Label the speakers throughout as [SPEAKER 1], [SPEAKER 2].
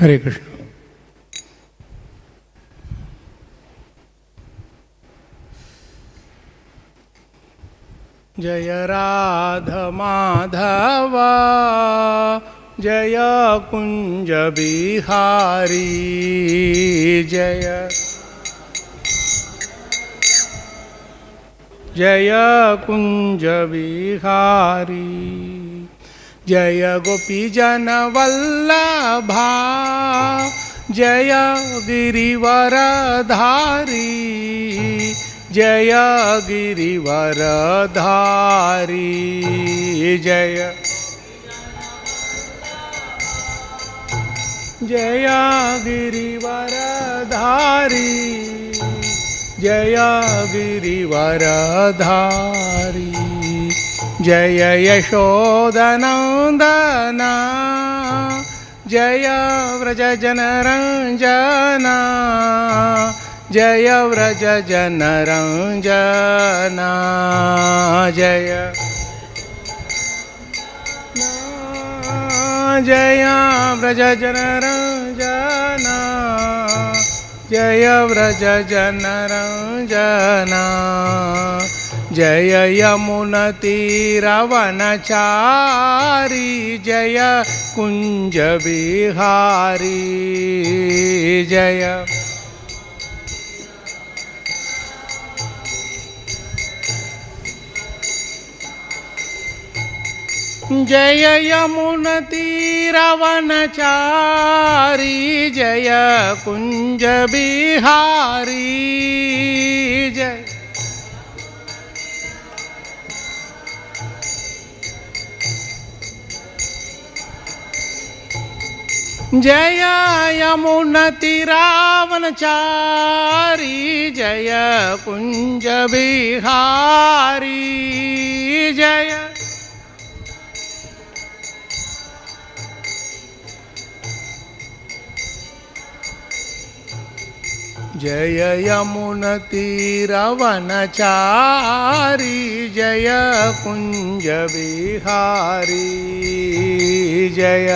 [SPEAKER 1] हरे कृष्ण। जय राधा माधव जय कुंज बिहारी जय जय कुंज बिहारी जय गोपीजन वल्लभा जय गिरिवरधारी जय गिरिवरधारी जय जय गिरिवरधारी जय गिरिवरधारी जय यशोदनन्दना जय व्रजजनरञ्जना जय व्रजजनरञ्जना जय जय व्रजजनरञ्जना जय व्रजजनरञ्जना जय यमुनतीरवनचारी जय कुंज बिहारी जय जय यमुनतीरवनचारी जय कुंज बिहारी जय जय यमुनतीरावनचारी जय कुंज बिहारी जय जय यमुनतीरवनचारी जय कुंज बिहारी जय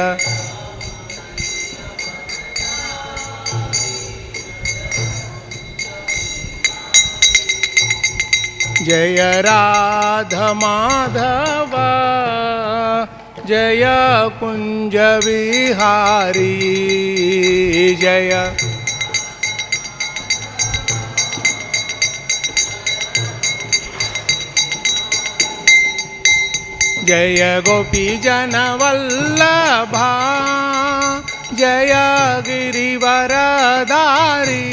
[SPEAKER 1] जय राधा माधव जय कुंज बिहारी जय जय गोपीजन वल्लभा जय गिरिवरधारी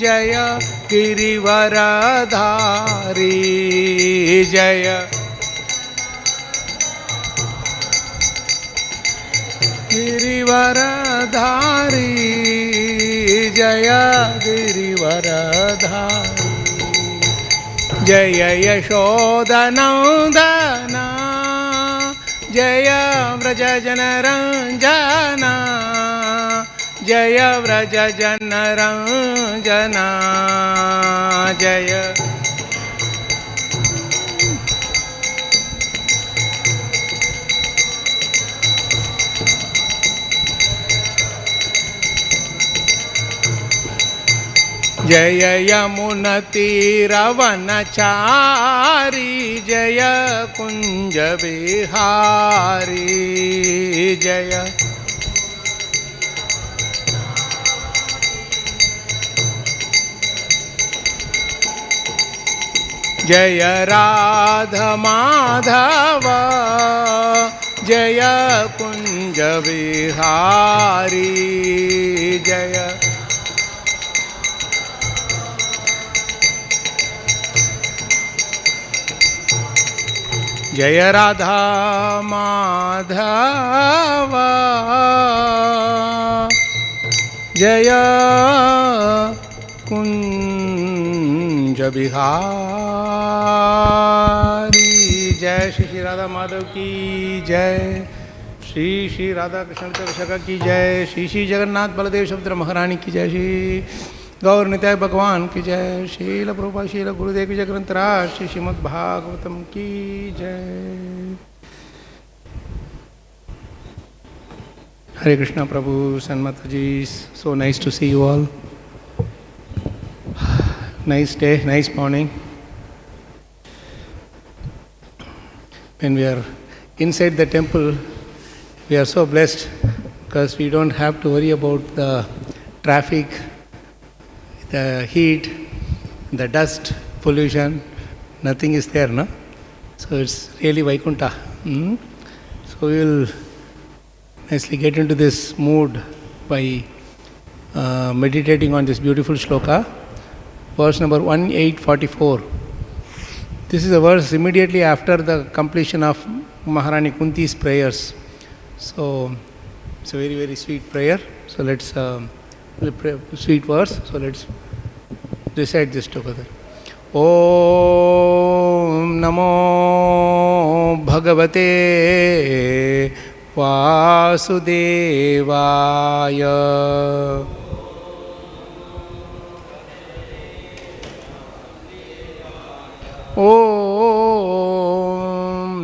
[SPEAKER 1] जय गिरिवरधारी जय गिरिवरधारी जय गिरिवरधारी जय यशोदनन्दना जय व्रजजनरञ्जना जय व्रजजनरञ्जना जय जय यमुनतीरवनचारी जय कुंज बिहारी जय जय राधा माधव जय कुंज बिहारी जय जय राधा माधव जय कुंज बिहारी जय श्री श्री राधा माधव की जय श्री श्री राधा कृष्ण विशाखा की जय श्री श्री जगन्नाथ बलदेव सुभद्रा महारानी की जय श्री गौर नित्य भगवान की जय शील प्रभुपाद शील गुरुदेव की जय ग्रंथराज श्री श्रीमद् भागवतम की जय। Hare Krishna Prabhu and Mataji, so nice to see you all. Nice day, nice morning. When we are inside the temple, we are so blessed because we don't have to worry about the traffic, the heat, the dust, pollution. Nothing is there, no? So it's really vaikuṇṭha. So we will nicely get into this mood by meditating on this beautiful shloka, verse number 1844. This is a verse immediately after the completion of Maharani Kuntī's prayers. So it's a very, very sweet prayer. So let's sweet verse. So let's recite this together. Om Namo Bhagavate Vasudevaya. Om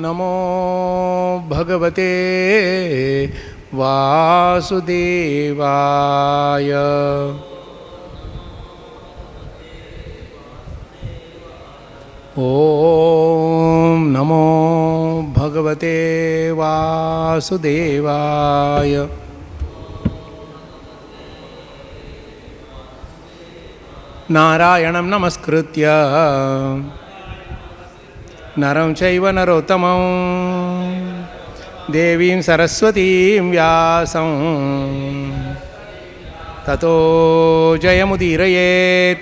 [SPEAKER 1] Namo Bhagavate Vasudevaya. Om Namo Bhagavate Vasudevaya. Narayanam namaskritya naram chaiva narottamam devim saraswatim vyasam tato jayamudirayet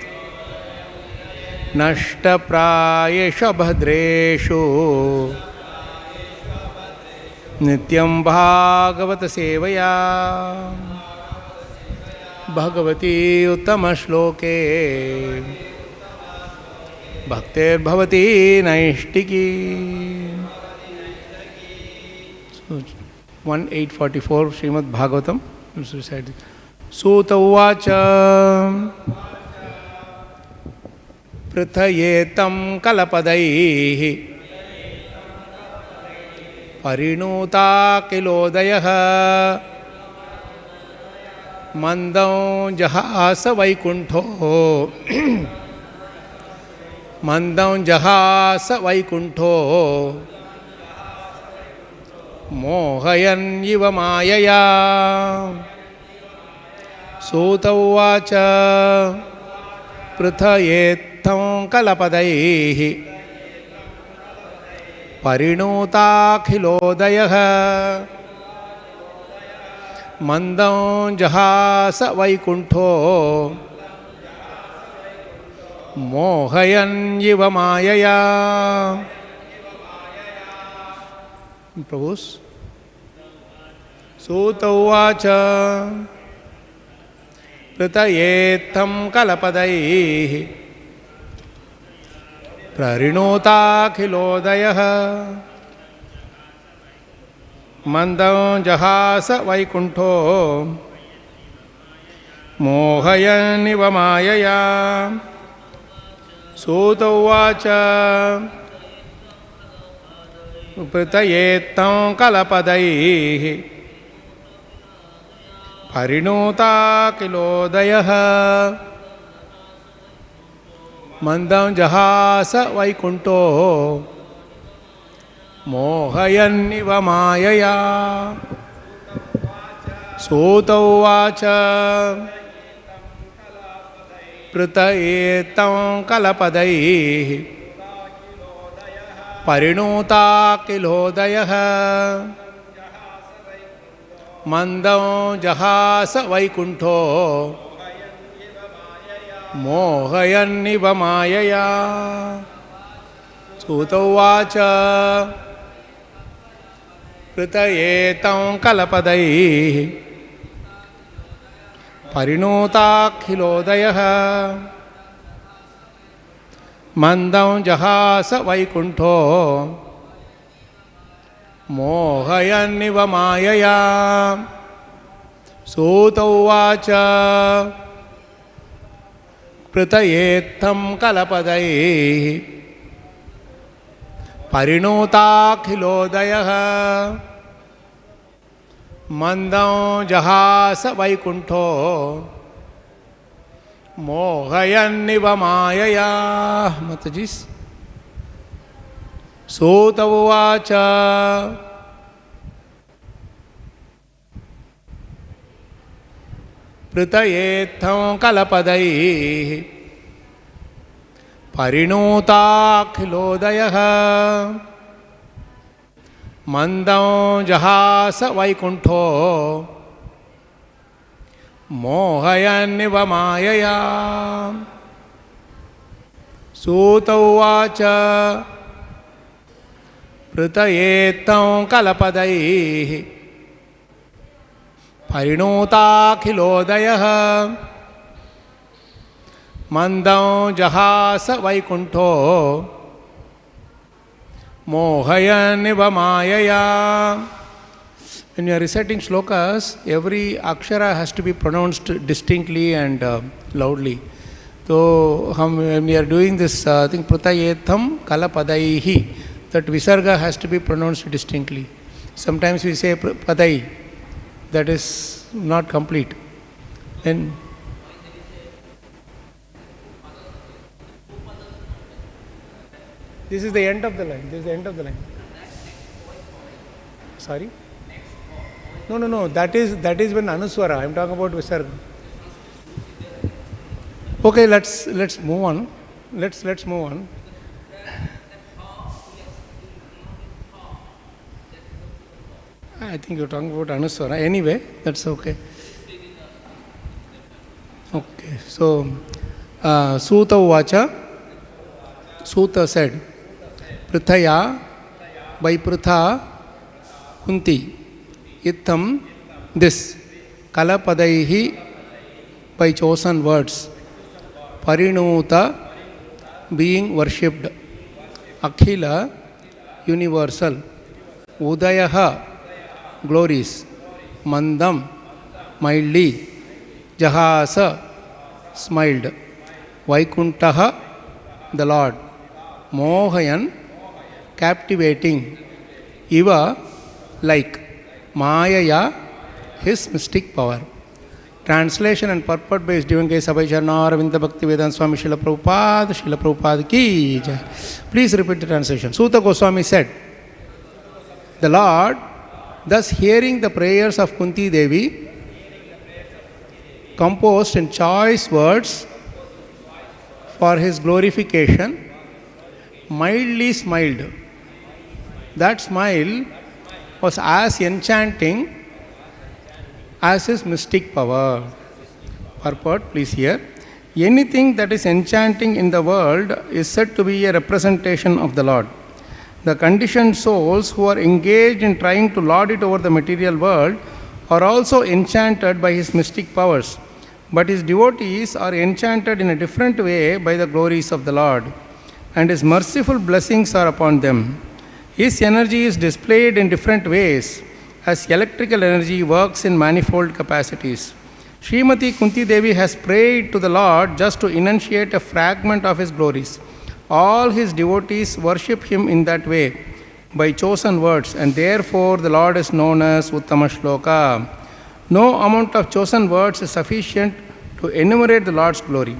[SPEAKER 1] nashtaprayesha bhadreshu nityam bhagavata sevaya bhagavati uttama shloke bhaktir bhavati naishtiki. So 1844 Śrīmad Bhagavatam. Sūta uvāca pṛthayetthaṁ kala-padaiḥ pariṇūtākhilodayaḥ mandaṁ jahāsa vaikuṇṭho mandaṁ jahāsa vaikuṇṭho mohayann iva māyayā. Sūta uvāca pṛthayetthaṁ kala-padaiḥ pariṇūtākhilodayaḥ mandaṁ jahāsa vaikuṇṭho mohayann iva māyayā. Prabhus. Sūta uvāca pṛthayetthaṁ kala-padaiḥ pariṇūtākhilodayaḥ mandaṁ jahāsa vaikuṇṭho mohayann iva māyayā. Sūta uvāca pṛthayetthaṁ kala-padaiḥ pariṇūtākhilodayaḥ mandaṁ jahāsa vaikuṇṭho mohayann iva māyayā. Sūta uvāca pṛthayetthaṁ kala-padaiḥ pariṇūtākhilodayaḥ mandaṁ jahāsa vaikuṇṭho mohayann iva māyayā. Sūta uvāca pṛthayetthaṁ kala-padaiḥ pariṇūtākhilodayaḥ mandaṁ jahāsa vaikuṇṭho mohayann iva māyayā. Sūta uvāca pṛthayetthaṁ kala-padaiḥ pariṇūtākhilodayaḥ mandam jahāsa vaikuṇṭho mohayann māyayā. Matajis. Sūta uvāca pṛthayetthaṁ kala-padaiḥ pariṇūtākhilodayaḥ mandaṁ jahāsa vaikuṇṭho mohayann māyayā. Sūta uvāca pṛthayetthaṁ kala-padaiḥ pariṇūtākhilodayaḥ mandaṁ jahāsa vaikuṇṭho mohayann māyayā. When you are reciting shlokas, every akshara has to be pronounced distinctly and loudly. So when we are doing this thing, pṛthayetthaṁ kala-padaiḥ, that visarga has to be pronounced distinctly. Sometimes we say padai, that is not complete. And this is the end of the line. This is the end of the line. Sorry? No. That is when anuswara. I am talking about visarga. Okay, let's move on. Let's move on. I think you're talking about anuswara. Anyway, that's okay. Okay, so Sūta uvāca. Sūta said, pṛthayā by Pṛthā Kuntī, ittham this, kala-padaiḥ by chosen words, pariṇūta being worshipped, akhila universal, udayaḥ glories, mandam mildly, jahāsa smiled, vaikuṇṭhaḥ the Lord, mohayan captivating, iva like, māyayā his mystic power. Translation and purport by His Divine Grace Abhay Charana Aravinda Bhakti Vedanta Swami Srila Prabhupada ki jai. Please repeat the translation. Sūta Gosvāmī said, the Lord, thus hearing the prayers of Kuntīdevī, composed in choice words for his glorification, mildly smiled. That smile was as enchanting as his mystic power. Purport, please hear. Anything that is enchanting in the world is said to be a representation of the Lord. The conditioned souls who are engaged in trying to lord it over the material world are also enchanted by his mystic powers, but his devotees are enchanted in a different way by the glories of the Lord, and his merciful blessings are upon them. His energy is displayed in different ways, as electrical energy works in manifold capacities. Śrīmatī Kuntīdevī has prayed to the Lord just to enunciate a fragment of his glories. All his devotees worship him in that way, by chosen words, and therefore the Lord is known as Uttama Shloka. No amount of chosen words is sufficient to enumerate the Lord's glory,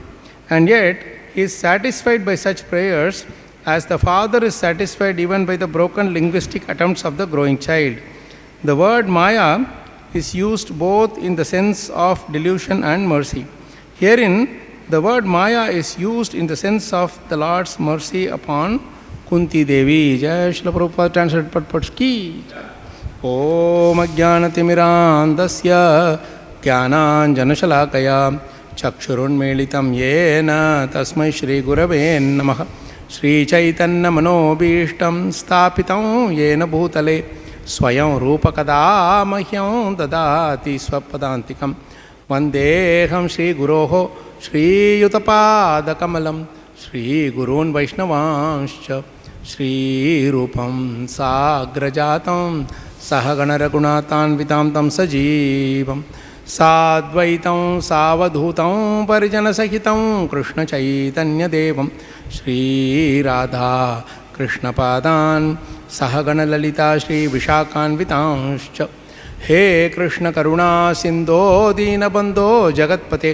[SPEAKER 1] and yet he is satisfied by such prayers as the father is satisfied even by the broken linguistic attempts of the growing child. The word Maya is used both in the sense of delusion and mercy. Herein, the word Maya is used in the sense of the Lord's mercy upon Kuntīdevī. Jai Śrīla Prabhupada translated purports ki. Om ajnanatimmirandasya jnananjanashalakaya chakshurunmilitam yena tasmai Shri Gurave Namaha. Shri Chaitanya Manobhishtam Sthapitam Yena Bhutale Swayam Rupakada Mahyam Dadati Swapadantikam Vandeham Shri Guroho Shri Yutapada Kamalam Shri Gurun Vaishnavanscha Shri Rupam Sagrajatam Sahagana Raghunathan Vitam Tam Sajivam Sadvaitam Savadhutam Parijana Sahitam Krishna Chaitanya Devam Shri Radha Krishna Padan Sahagana Lalita Shri Vishakan Vitanscha हे कृष्ण करुणा सिंधो दीनबंधो जगत्पते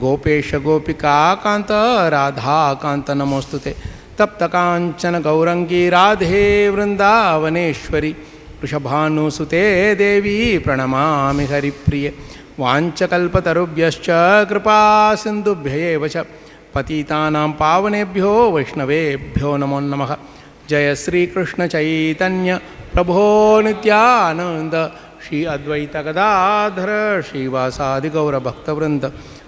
[SPEAKER 1] गोपेश गोपिका कांत राधा कांत नमोस्तुते तप्त कांचन गौरंगी राधे वृंदावनेश्वरी वृषभानुसुते देवी प्रणमामि हरिप्रिये वाञ्छकल्पतरुभ्यश्च कृपा सिन्धुभ्यैव च पतितानां पावनेभ्यो वैष्णवेभ्यो नमो नमः। जय श्री कृष्ण चैतन्य प्रभो नित्यानंद श्री अद्वैत गदाधर श्रीवासादि गौर भक्तवृंद।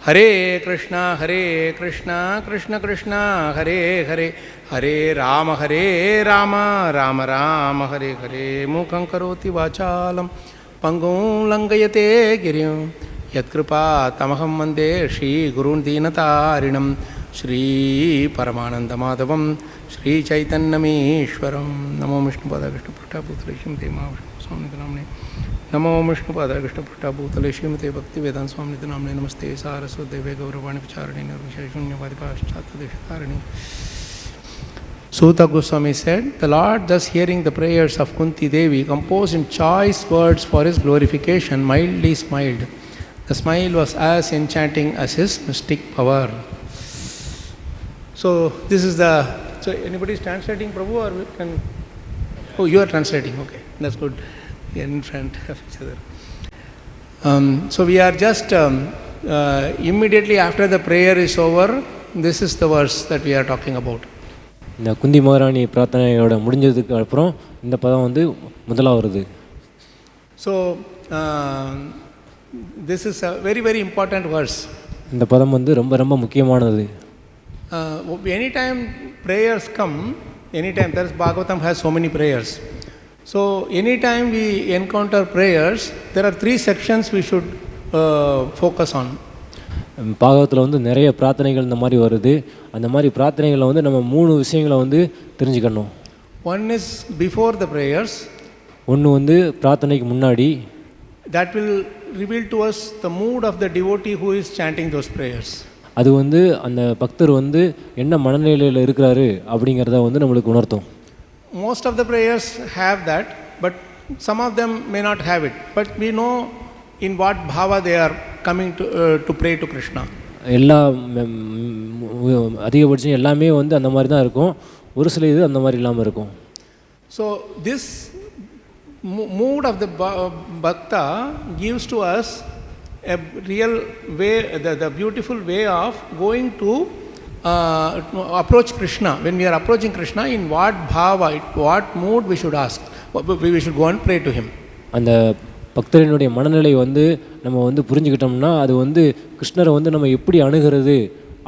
[SPEAKER 1] हरे कृष्णा कृष्ण कृष्ण हरे हरे हरे राम राम राम हरे हरे। मूकं करोति वाचालं पंगुं लंघयते गिरिं यत्कृपा तमहं वन्दे श्रीगुरुं दीनतारिणं श्रीपरमानन्दमाधवं श्रीचैतन्यमीश्वरं। नमो विष्णुपादाय कृष्णपृष्ठाभूतले श्रीमते महाविष्णुस्वामिनिधि नाम्ने नमो विष्णुपादाय कृष्णपृष्ठाभूतले श्रीमते भक्तिवेदान्त स्वामिनिधि नाम्ने नमस्ते सारस्वतीदेवे गौरवाणी विचारिणे निर्विशेषशून्यवादिपाश्चात्यदेशतारिणे। Sūta Gosvāmī said, the Lord, thus hearing the prayers of Kuntīdevī, composed in choice words for his glorification, mildly smiled. The smile was as enchanting as his mystic power. So this is the. So anybody is translating, Prabhu, or we can? Oh, you are translating. Okay, that's good. We are in front of each other. So we are just immediately after the prayer is over. This is the verse that we are talking about.
[SPEAKER 2] இந்த குந்தி மகாராணி பிரார்த்தனையோட முடிஞ்சதுக்கு அப்புறம் இந்த பதம் வந்து முதலாக வருது.
[SPEAKER 1] So this is a very very important verse.
[SPEAKER 2] இந்த பதம் வந்து ரொம்ப ரொம்ப முக்கியமானது.
[SPEAKER 1] Any time prayers come, any time there is Bhagavatam has so many prayers. So any time we encounter prayers, there are 3 sections we should focus on.
[SPEAKER 2] பாகவத்தில் வந்து நிறைய பிரார்த்தனைகள் இந்த மாதிரி வருது. அந்த மாதிரி பிரார்த்தனைகளில் வந்து நம்ம 3 விஷயங்களை வந்து தெரிஞ்சுக்கணும்.
[SPEAKER 1] One is before the prayers.
[SPEAKER 2] ஒன்று வந்து பிரார்த்தனைக்கு முன்னாடி.
[SPEAKER 1] That will reveal to us the mood of the devotee who is chanting those prayers.
[SPEAKER 2] அது வந்து அந்த பக்தர் வந்து என்ன மனநிலையில் இருக்கிறாரு அப்படிங்கிறத வந்து நம்மளுக்கு உணர்த்தும்.
[SPEAKER 1] Most of the prayers have that, but some of them may not have it. But we know in what bhava they are coming to pray to Krishna.
[SPEAKER 2] எல்லா அதிகபட்சம் எல்லாமே வந்து அந்த மாதிரி தான் இருக்கும். ஒரு சில இது அந்த மாதிரி இல்லாமல் இருக்கும்.
[SPEAKER 1] So this mood of the bhakta gives to us a real way, the beautiful way of going to approach Krishna. When we are approaching Krishna, in what bhava, what mood we should ask, we should go and pray to him.
[SPEAKER 2] அந்த பக்தரினுடைய மனநிலை வந்து நம்ம வந்து புரிஞ்சுக்கிட்டோம்னா அது வந்து கிருஷ்ணரை வந்து நம்ம எப்படி அணுகிறது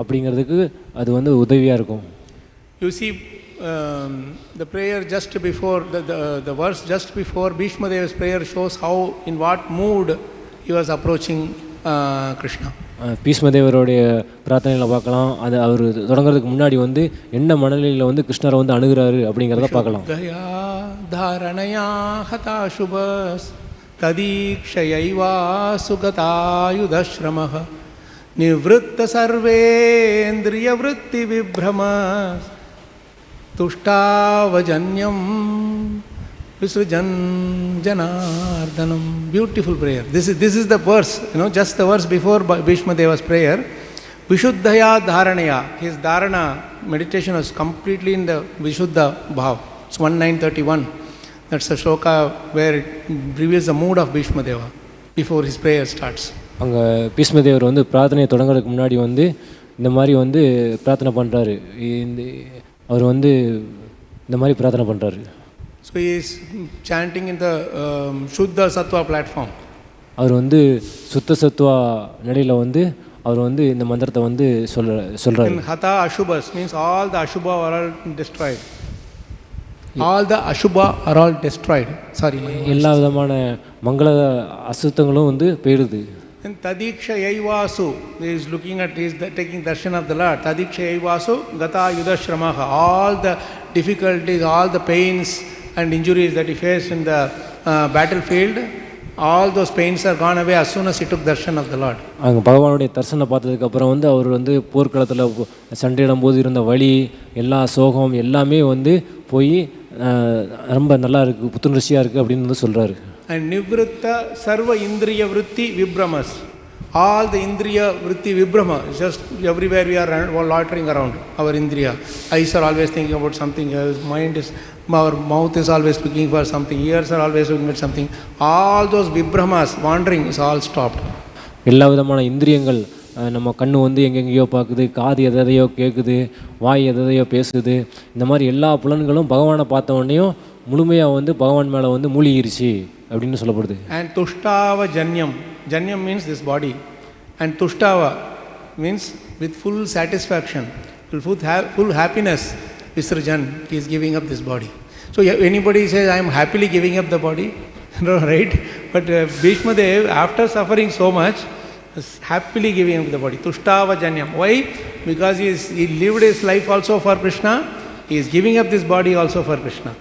[SPEAKER 2] அப்படிங்கிறதுக்கு அது வந்து உதவியாக இருக்கும்.
[SPEAKER 1] You see the prayer just before the verse just before Bhishma Deva's prayer shows how in what mood he was approaching Krishna.
[SPEAKER 2] பீஷ்மதேவருடைய பிரார்த்தனையில் பார்க்கலாம். அது அவர் தொடங்குறதுக்கு முன்னாடி வந்து என்ன மனநிலையில் வந்து கிருஷ்ணரை வந்து அணுகிறாரு அப்படிங்கிறத பார்க்கலாம்.
[SPEAKER 1] தாரணயா ஹதாசுபஸ் ததீக்ஷயைவா சுகதாயுதஸ்ரமஹ நிவ்ருத்த சர்வேந்திரிய விருத்தி விப்ரமஸ் துஷ்டாவஜன்யம் விஸ்ருஜன் Janardhanam. Beautiful prayer. This is the verse, just the verse before Bhishma Deva's prayer. Vishuddhaya dharanaya. His dharana meditation was completely in the Vishuddha bhav. It's 1931. That's a shloka where it reveals the mood of Bhishma Deva before his prayer starts.
[SPEAKER 2] அங்கே பீஷ்மதேவர் வந்து பிரார்த்தனையை தொடங்குறதுக்கு முன்னாடி வந்து இந்த மாதிரி வந்து பிரார்த்தனை பண்ணுறாரு. அவர் வந்து இந்த மாதிரி பிரார்த்தனை பண்ணுறாரு.
[SPEAKER 1] So he is chanting in the Shuddha Sattva platform.
[SPEAKER 2] அவர் வந்து சுத்த சத்வா நிலையில் வந்து அவர் வந்து இந்த மந்திரத்தை வந்து சொல்கிறார்.
[SPEAKER 1] Hatha Ashubhas means all the Ashubha are all destroyed. All the Ashubha are all destroyed. Sorry.
[SPEAKER 2] எல்லா விதமான மங்கள அசுத்தங்களும் வந்து போயிடுது.
[SPEAKER 1] And Tadiksha Yaivasu, he is looking at, he is taking darshan of the Lord. Tadiksha Yaivasu Gata Yudashramaha. All the difficulties, all the pains and injuries that he faced in the battlefield, all those pains are gone away as soon as he took darshan of the Lord.
[SPEAKER 2] அங்கே பகவானுடைய தரிசனை பார்த்ததுக்கப்புறம் வந்து அவர் வந்து போர்க்களத்தில் சண்டையிடும் போது இருந்த வலி, எல்லா சோகம் எல்லாமே வந்து போய் ரொம்ப நல்லா இருக்குது, புத்துணர்ச்சியாக இருக்குது அப்படின்னு வந்து சொல்கிறாரு.
[SPEAKER 1] and nivritta sarva indriya vritti vibhramas. All the indriya vritti vibhrama, just everywhere we are loitering around our indriya. Eyes are always thinking about something else, our mouth is always looking for something, ears are always looking at something. All those vibhramas, wandering is all stopped.
[SPEAKER 2] எல்லா விதமான இந்திரியங்கள் நம்ம கண்ணு வந்து எங்கெங்கேயோ பார்க்குது, காது எதையோ கேட்குது, வாய் எதையோ பேசுது. இந்த மாதிரி எல்லா புலன்களும் பகவானை பார்த்த உடனேயும் முழுமையாக வந்து பகவான் மேலே வந்து மூழ்கிருச்சு அப்படின்னு சொல்லப்படுது.
[SPEAKER 1] And tushtava janyam. Janyam means this body. And tushtava means with full satisfaction, full happiness. Visrajan, he is giving up this body. So anybody says, I am happily giving up the body, no, right? But Bhishma Dev, after suffering so much, is happily giving up the body. Tushtava janyam. Why? Because he lived his life also for Krishna. He is giving up this body also for Krishna.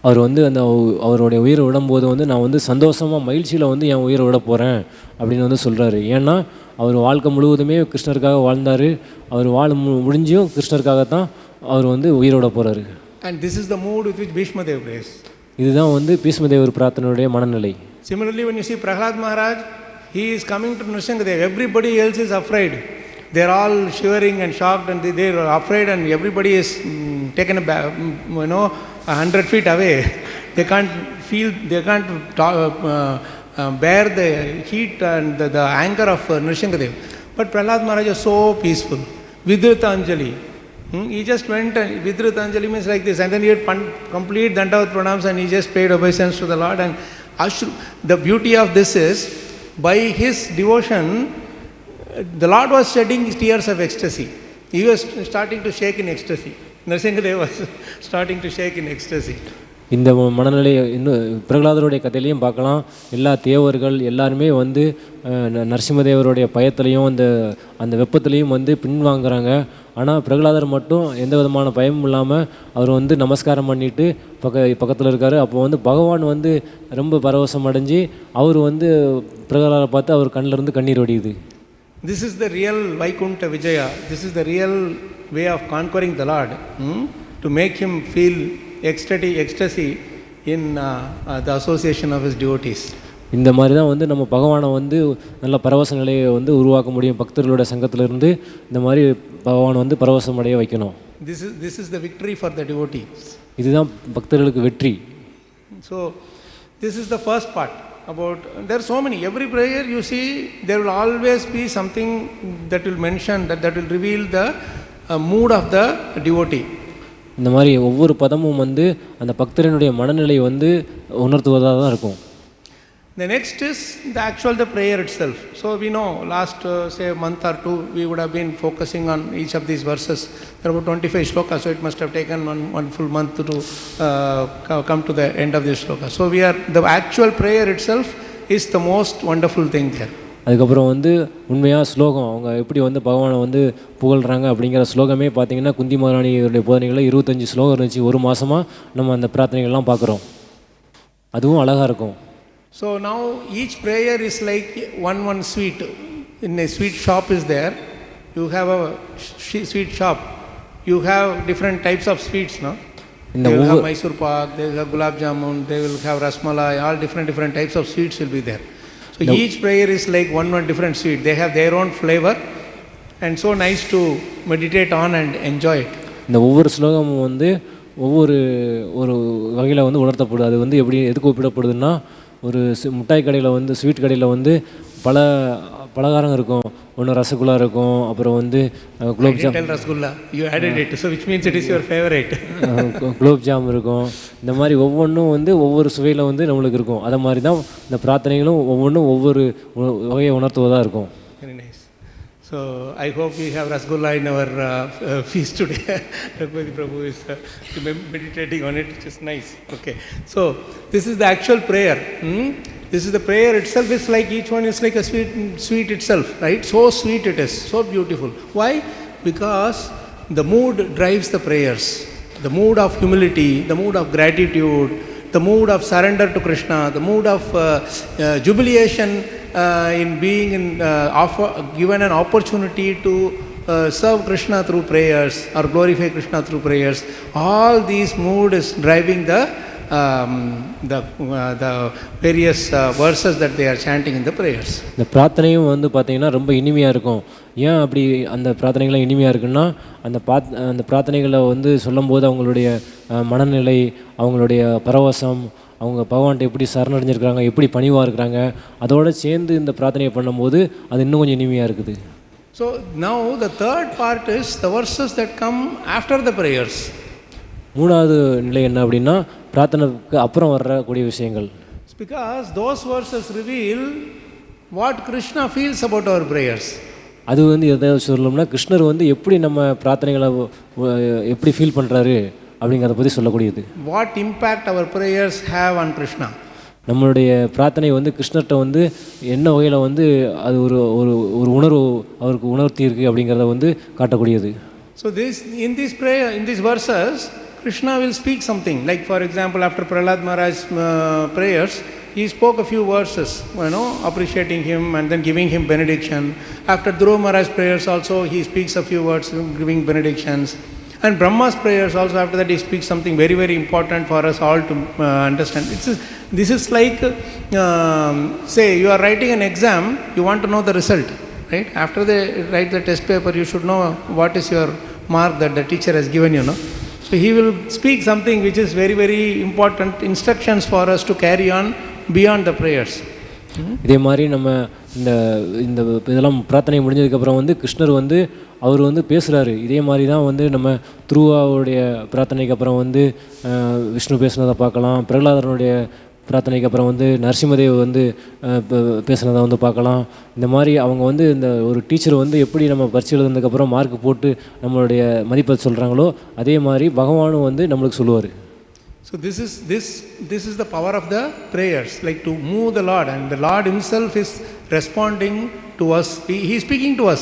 [SPEAKER 2] அவர் வந்து அந்த அவருடைய உயிரை விடும்போது வந்து நான் வந்து சந்தோஷமாக மகிழ்ச்சியில் வந்து என் உயிரை விட போகிறேன் அப்படின்னு வந்து சொல்கிறாரு. ஏன்னா அவர் வாழ்க்கை முழுவதுமே கிருஷ்ணருக்காக வாழ்ந்தார். அவர் வாழ முடிஞ்சும் கிருஷ்ணருக்காகத்தான் அவர் வந்து உயிரோட போகிறாரு.
[SPEAKER 1] And this is the mood with which Bhishma Dev prays.
[SPEAKER 2] இதுதான் வந்து பீஷ்மதேவர் பிரார்த்தனையுடைய மனநிலை.
[SPEAKER 1] Similarly, when you see Prahlad Maharaj, he is coming to Nrsimhadev. Everybody else is afraid. They are all shivering and shocked, and they are afraid, and everybody is taken 100 feet away. They can't feel, they can't bear the heat and the anger of Nrsimhadev. But Prahlad Maharaj is so peaceful. Vidrita Anjali. He just went and Vidrita Anjali means like this, and then he had complete Dandavat Pranams and he just paid obeisance to the Lord. And the beauty of this is, by his devotion, the Lord was shedding tears of ecstasy. He was starting to shake in ecstasy. Nrsimhadev was starting to shake in ecstasy.
[SPEAKER 2] இந்த மனநிலையை இன்னும் பிரகலாதருடைய கதையிலையும் பார்க்கலாம். எல்லா தேவர்கள் எல்லாருமே வந்து நரசிம்மதேவருடைய பயத்திலையும் அந்த வெப்பத்திலையும் வந்து பின்வாங்குறாங்க. ஆனால் பிரகலாதர் மட்டும் எந்த விதமான பயமும் இல்லாமல் அவர் வந்து நமஸ்காரம் பண்ணிவிட்டு பக்கத்தில் இருக்கார். அப்போ வந்து பகவான் வந்து ரொம்ப பரவசம் அடைஞ்சு அவர் வந்து பிரகலாதரை பார்த்து அவர் கண்ணிலிருந்து கண்ணீர் வடியுது.
[SPEAKER 1] This is the real vaikuṇṭha vijaya. This is the real way of conquering the Lord, to make him feel ecstasy in the association of his devotees.
[SPEAKER 2] இந்த மாதிரி தான் வந்து நம்ம பகவானை வந்து நல்ல பரவச நிலையை வந்து உருவாக்க முடியும். பக்தர்களோட சங்கத்திலிருந்து இந்த மாதிரி பகவான் வந்து பரவசம் அடைய வைக்கணும்.
[SPEAKER 1] This is the victory for the devotees.
[SPEAKER 2] இதுதான் பக்தர்களுக்கு வெற்றி.
[SPEAKER 1] So this is the first part about, there are so many, every prayer you see there will always be something that will mention, that will reveal the mood of the devotee.
[SPEAKER 2] இந்த மாதிரி ஒவ்வொரு பதமும் வந்து அந்த பக்தரினுடைய மனநிலை வந்து உணர்த்துவதாக தான் இருக்கும்.
[SPEAKER 1] The next is the prayer itself. So we know last say a month or two we would have been focusing on each of these verses. There are about 25 shlokas, so it must have taken one full month to come to the end of this shloka. So the actual prayer itself is the most wonderful thing there.
[SPEAKER 2] அதுக்கப்புறம் வந்து உண்மையாக ஸ்லோகம் அவங்க எப்படி வந்து பகவானை வந்து புகழ்கிறாங்க அப்படிங்கிற ஸ்லோகமே பார்த்திங்கன்னா குந்தி மகாராணியோடைய போதனைகளில் 25 ஸ்லோகம் இருந்துச்சு. ஒரு மாதமாக நம்ம அந்த பிரார்த்தனைகள்லாம் பார்க்குறோம். அதுவும் அழகாக இருக்கும்.
[SPEAKER 1] So now each prayer is like one sweet. In a sweet shop is there. You have a sweet shop. You have different types of sweets, no? They will have Mysore pak, they will have gulab jamun, they will have rasmalai, all different types of sweets will be there. So each prayer is like one different sweet. They have their own flavor and so nice to meditate on and enjoy it.
[SPEAKER 2] இந்த ஒவ்வொரு ஸ்லோகமும் வந்து ஒவ்வொரு வகையில் வந்து உணர்த்தப்படுது. அது வந்து எப்படி எதுக்கு ஒப்பிடப்படுதுன்னா, ஒரு மிட்டாய் கடையில் வந்து ஸ்வீட் கடையில் வந்து பல பலகாரம் இருக்கும். ஒன்று ரசகுல்லா இருக்கும், அப்புறம் வந்து gulab jam.
[SPEAKER 1] Rasgulla you added it, so which means it is your favorite.
[SPEAKER 2] Gulab jam இருக்கும். இந்த மாதிரி ஒவ்வொன்றும் வந்து ஒவ்வொரு சுவையில் வந்து நம்மளுக்கு இருக்கும். அதை மாதிரி தான் இந்த பிரார்த்தனைகளும் ஒவ்வொன்றும் ஒவ்வொரு வகையை உணர்த்துவதாக இருக்கும்.
[SPEAKER 1] Very nice. So I hope we have rasgulla in our feast today. Raghupathi Prabhu is meditating on it, which is nice. Okay. So this is the actual prayer. This is the prayer itself. Is like each one is like a sweet itself, right? So sweet it is, so beautiful. Why? Because the mood drives the prayers. The mood of humility, the mood of gratitude, the mood of surrender to Krishna, the mood of jubilation in being given an opportunity to serve Krishna through prayers or glorify Krishna through prayers. All these mood is driving the the various verses that they are chanting in the prayers.
[SPEAKER 2] இந்த பிரார்த்தனையும் வந்து பார்த்திங்கன்னா ரொம்ப இனிமையாக இருக்கும். ஏன் அப்படி அந்த பிரார்த்தனைகள்லாம் இனிமையாக இருக்குன்னா அந்த பிரார்த்தனைகளை வந்து சொல்லும்போது அவங்களுடைய மனநிலை, அவங்களுடைய பரவசம், அவங்க பகவான்கிட்ட எப்படி சரணடைஞ்சிருக்கிறாங்க, எப்படி பணிவாக இருக்கிறாங்க, அதோடு சேர்ந்து இந்த பிரார்த்தனையை பண்ணும்போது அது இன்னும் கொஞ்சம் இனிமையாக இருக்குது.
[SPEAKER 1] So now the third part is the verses that come after the prayers.
[SPEAKER 2] மூணாவது நிலை என்ன அப்படின்னா பிரார்த்தனைக்கு அப்புறம் வரக்கூடிய விஷயங்கள்.
[SPEAKER 1] Because those verses reveal what Krishna feels about our prayers.
[SPEAKER 2] அது வந்து எதாவது சொல்லணும்னா கிருஷ்ணர் வந்து எப்படி நம்ம பிரார்த்தனைகளை எப்படி ஃபீல் பண்ணுறாரு அப்படிங்கிறத பற்றி சொல்லக்கூடியது.
[SPEAKER 1] What impact our prayers have on Krishna.
[SPEAKER 2] நம்மளுடைய பிரார்த்தனை வந்து கிருஷ்ணர்கிட்ட வந்து என்ன வகையில் வந்து அது ஒரு ஒரு ஒரு உணர்வு அவருக்கு உணர்த்தி இருக்குது அப்படிங்கிறத வந்து காட்டக்கூடியது.
[SPEAKER 1] So in these verses Krishna will speak something. Like for example, after Prahlad Maharaj's prayers, he spoke a few verses, appreciating him and then giving him benediction. After Dhruva Maharaj's prayers also, he speaks a few words giving benedictions. And Brahma's prayers also, after that he speaks something very, very important for us all to understand. This is like, say you are writing an exam, you want to know the result, right? After they write the test paper, you should know what is your mark that the teacher has given you, no? So he will speak something which is very, very important instructions for us to carry on beyond the prayers.
[SPEAKER 2] இதே மாதிரி நம்ம இந்த இந்த இதெல்லாம் பிரார்த்தனை முடிஞ்சதுக்கப்புறம் வந்து கிருஷ்ணர் வந்து அவர் வந்து பேசுகிறாரு. இதே மாதிரி தான் வந்து நம்ம துருவாவுடைய பிரார்த்தனைக்கு அப்புறம் வந்து விஷ்ணு பேசுனதை பார்க்கலாம். பிரகலாதனுடைய பிரார்த்தனைக்கு அப்புறம் வந்து நரசிம்மதேவ் வந்து பேசுனதை வந்து பார்க்கலாம். இந்த மாதிரி அவங்க வந்து இந்த ஒரு டீச்சர் வந்து எப்படி நம்ம பரீட்சை எழுதுனதுக்கப்புறம் மார்க் போட்டு நம்மளுடைய மதிப்பை சொல்கிறாங்களோ அதே மாதிரி பகவானும் வந்து நம்மளுக்கு சொல்லுவார்.
[SPEAKER 1] So this is the power of the prayers, like to move the Lord, and the Lord himself is responding to us. He is speaking to us.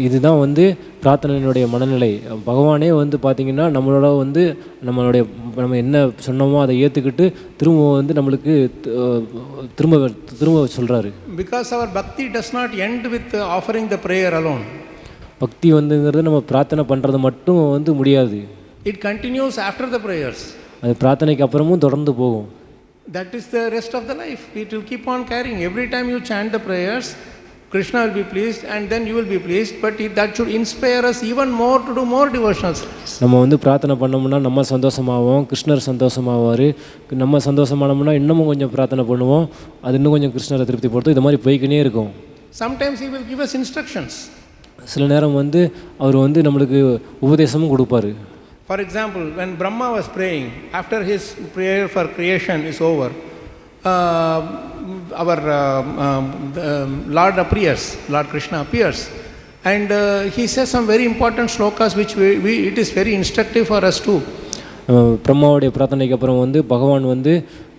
[SPEAKER 2] இதுதான் வந்து பிரார்த்தனையினுடைய மனநிலை. பகவானே வந்து பார்த்திங்கன்னா நம்மளோட வந்து நம்ம என்ன சொன்னோமோ அதை ஏற்றுக்கிட்டு திரும்ப வந்து நம்மளுக்கு திரும்ப சொல்கிறாரு.
[SPEAKER 1] Because our bhakti does not end with offering the prayer alone.
[SPEAKER 2] பக்தி வந்துங்கிறது நம்ம பிரார்த்தனை பண்ணுறது மட்டும் வந்து முடியாது.
[SPEAKER 1] It continues after the prayers.
[SPEAKER 2] அது பிரார்த்தனைக்கு அப்புறமும் தொடர்ந்து போகும்.
[SPEAKER 1] That is the rest of the life. It will keep on carrying. Every time you chant the prayers, Krishna will be pleased and then you will be pleased, but that should inspire us even more to do more devotional service.
[SPEAKER 2] நம்ம வந்து பிரார்த்தனை பண்ணோம்னா நம்ம சந்தோஷமாவோம், கிருஷ்ணர் சந்தோஷமாவார். நம்ம சந்தோஷமானோம்னா இன்னமும் கொஞ்சம் பிரார்த்தனை பண்ணுவோம், அது இன்னும் கொஞ்சம் கிருஷ்ணரை திருப்தி படுத்தும். இது மாதிரி போய்க்கினே இருக்கும்.
[SPEAKER 1] Sometimes he will give us instructions.
[SPEAKER 2] சில நேரம் வந்து அவர் வந்து நம்மளுக்கு உபதேசமும் கொடுப்பாரு.
[SPEAKER 1] For example, when Brahma was praying, after his prayer for creation is over, our Lord appears, Lord Krishna appears, and he says some very important shlokas which it is very instructive for us too.
[SPEAKER 2] பிரம்மாவுடைய பிரார்த்தனைக்கு அப்புறம் வந்து பகவான் வந்து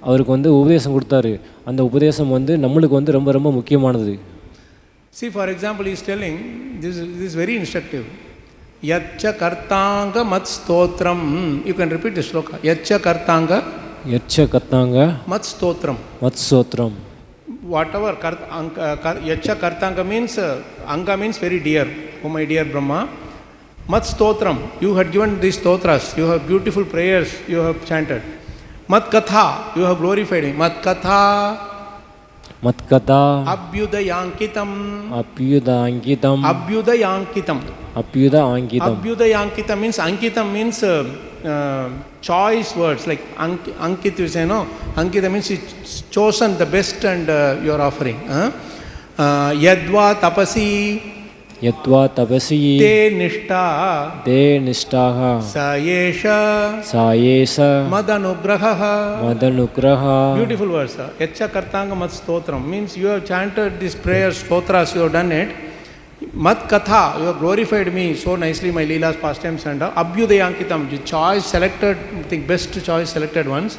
[SPEAKER 2] அவருக்கு வந்து உபதேசம் கொடுத்தாரு. அந்த உபதேசம் வந்து நம்மளுக்கு வந்து ரொம்ப ரொம்ப முக்கியமானது.
[SPEAKER 1] See, for example, he is telling, this is very instructive. Yaccha kartanga mat stotram. You can repeat the shloka. Yaccha kartanga mat stotram.
[SPEAKER 2] Mat stotram.
[SPEAKER 1] Whatever yaccha kartanga means, anga means very dear. Oh my dear Brahma. Mat stotram. You had given these stotras. You have beautiful prayers you have chanted. Mat katha. You have glorified me. Mat katha. Abhyudayankitam. Abhyudayankitam means Ankitam means choice words, like Ankit you say, no? Ankita means it's chosen the best and you are offering. Yadva tapasi te nishtaha sayesha madanugraha. Beautiful verse. Yaccha kartanga mat stotram means you have chanted this prayer stotras, you have done it. Mat katha, you have glorified me so nicely, my leelas, pastimes and abhyudayankitam, the choice selected, the best choice selected ones.